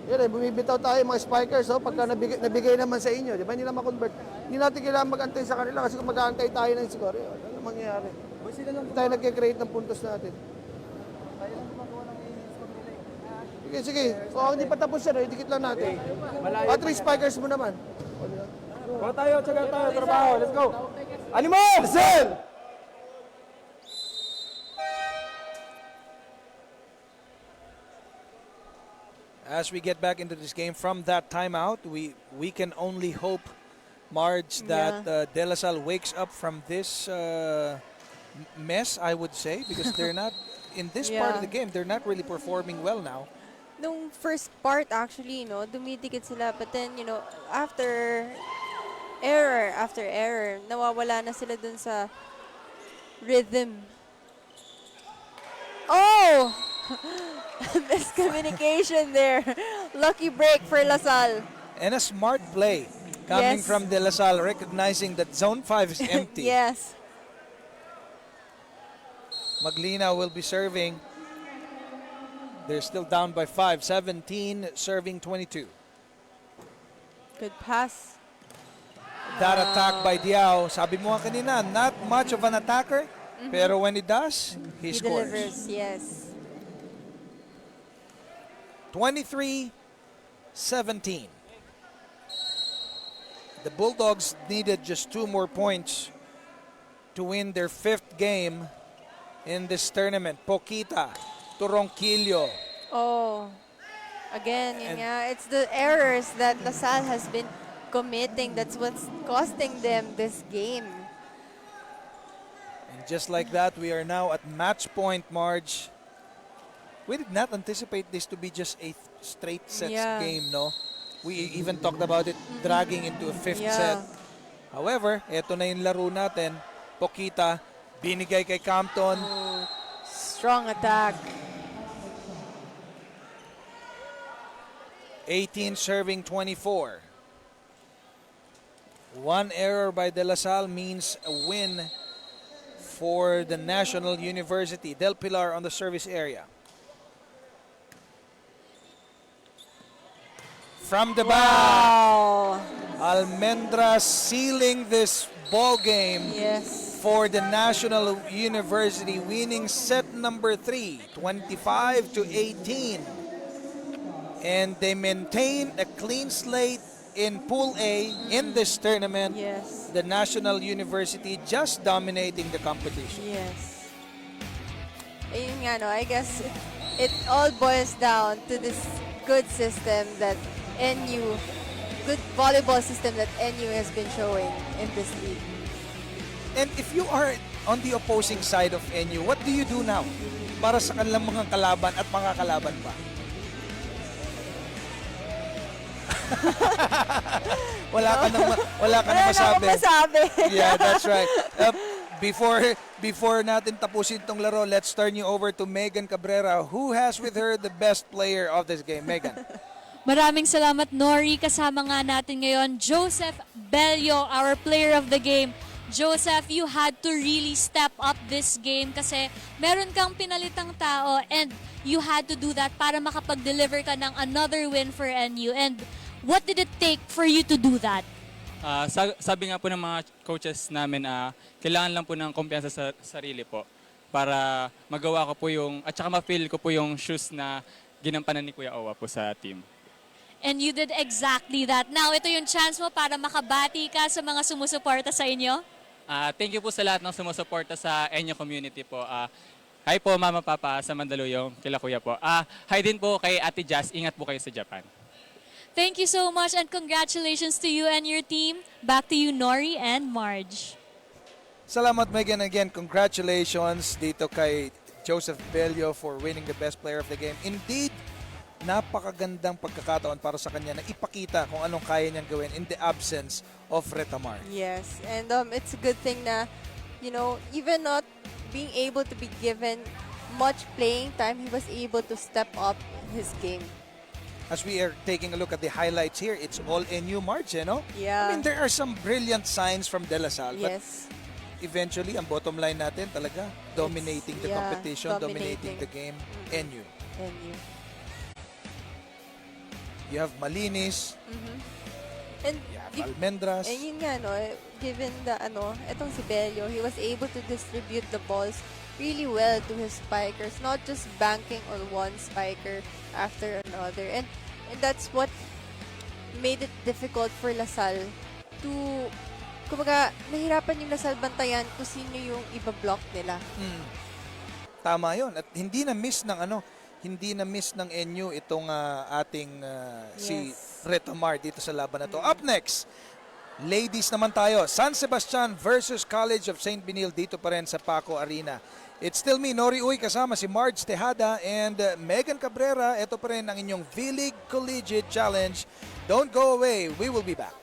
Yun eh, bumibitaw tayo mga spikers. So, pagka nabigay naman sa inyo, di ba? Hindi na ma-convert. Hindi natin kailangan mag-antay sa kanila kasi kung mag-aantay tayo ng score, yun, ano mangyayari? Hindi tayo nag-create ng puntos natin. Sige, sige. So, hindi pa tapos yan, dikit lang natin. At 3 spikers mo naman. Mga tayo, tsaga tayo, trabaho. Let's go. Animo! Listen! As we get back into this game from that timeout, we can only hope, Marge, that De La Salle wakes up from this mess, I would say, because they're not, in this part of the game, they're not really performing well now. Nung first part actually, you know, dumidikit sila, but then, you know, after error, nawawala na sila dun sa rhythm. Oh! Miscommunication there. Lucky break for Lasal. And a smart play coming from De La Salle, recognizing that Zone 5 is empty. Yes. Maglina will be serving. They're still down by 5, 17, serving 22. Good pass. That attack by Diao, sabi mo nga kanina, not much of an attacker, pero when he does, he scores. Delivers, yes. 23-17. The Bulldogs needed just 2 more points to win their 5th game in this tournament. Pokita, Turonquillo. Oh, again, yun nga, it's the errors that Lasal has been committing. That's what's costing them this game. And just like that, we are now at match point, Marge. We did not anticipate this to be just a straight sets game, no? We even talked about it dragging into a 5th set. However, eto na yung laro natin. Pokita, binigay kay Campton. Oh, strong attack. 18 serving 24. 1 error by De La Salle means a win for the National University. Del Pilar on the service area. From the back, Almendra sealing this ball game for the National University, winning set number 3, 25-18. And they maintain a clean slate in Pool A in this tournament. Yes. The National University just dominating the competition. Yes. Ayun nga, no, I guess it all boils down to this good system that NU, good volleyball system that NU has been showing in this league. And if you are on the opposing side of NU, what do you do now para sa kanilang mga kalaban at mga kalaban pa? wala ka nang masabi. Yeah, that's right. Before natin tapusin tong laro, let's turn you over to Megan Cabrera, who has with her the best player of this game. Megan. Maraming salamat, Nori. Kasama nga natin ngayon, Joseph Bello, our player of the game. Joseph, you had to really step up this game kasi meron kang pinalitang tao and you had to do that para makapag-deliver ka ng another win for NU. And what did it take for you to do that? Sabi nga po ng mga coaches namin, kailangan lang po ng kumpiyansa sa sarili po para magawa ko po yung, at saka ma-feel ko po yung shoes na ginampanan ni Kuya Owa po sa team. And you did exactly that. Now, ito yung chance mo para makabati ka sa mga sumusuporta sa inyo. Thank you po sa lahat ng sumusuporta sa NU community po. Hi po Mama Papa sa Mandaluyong, kila Kuya po. Hi din po kay Ate Jazz, ingat po kayo sa Japan. Thank you so much and congratulations to you and your team. Back to you, Nori and Marge. Salamat, Megan. Again, congratulations dito kay Joseph Bello for winning the best player of the game. Indeed, napakagandang pagkakataon para sa kanya na ipakita kung anong kaya niyang gawin in the absence of Retamar. Yes, and it's a good thing na, you know, even not being able to be given much playing time, he was able to step up his game. As we are taking a look at the highlights here, it's all NU, March, you know? Yeah. I mean, there are some brilliant signs from De La Salle, but Yes. eventually, ang bottom line natin talaga, dominating the yeah, competition, dominating dominating. the game, NU. NU. You have Malinis, And you have Almendras. And yun nga, no, given the, etong si Bello, he was able to distribute the balls really well to his spikers, not just banking on one spiker after another. And that's what made it difficult for LaSalle to, kumbaga, nahirapan yung LaSalle bantayan kung sino yung iba-block nila. Tama yun. At hindi na miss ng NU itong ating si Retamar dito sa laban na to. Up next, ladies naman tayo. San Sebastian versus College of St. Benil dito pa rin sa Paco Arena. It's still me, Nori Uy, kasama si Marge Tejada and Megan Cabrera. Ito pa rin ang inyong V-League Collegiate Challenge. Don't go away. We will be back.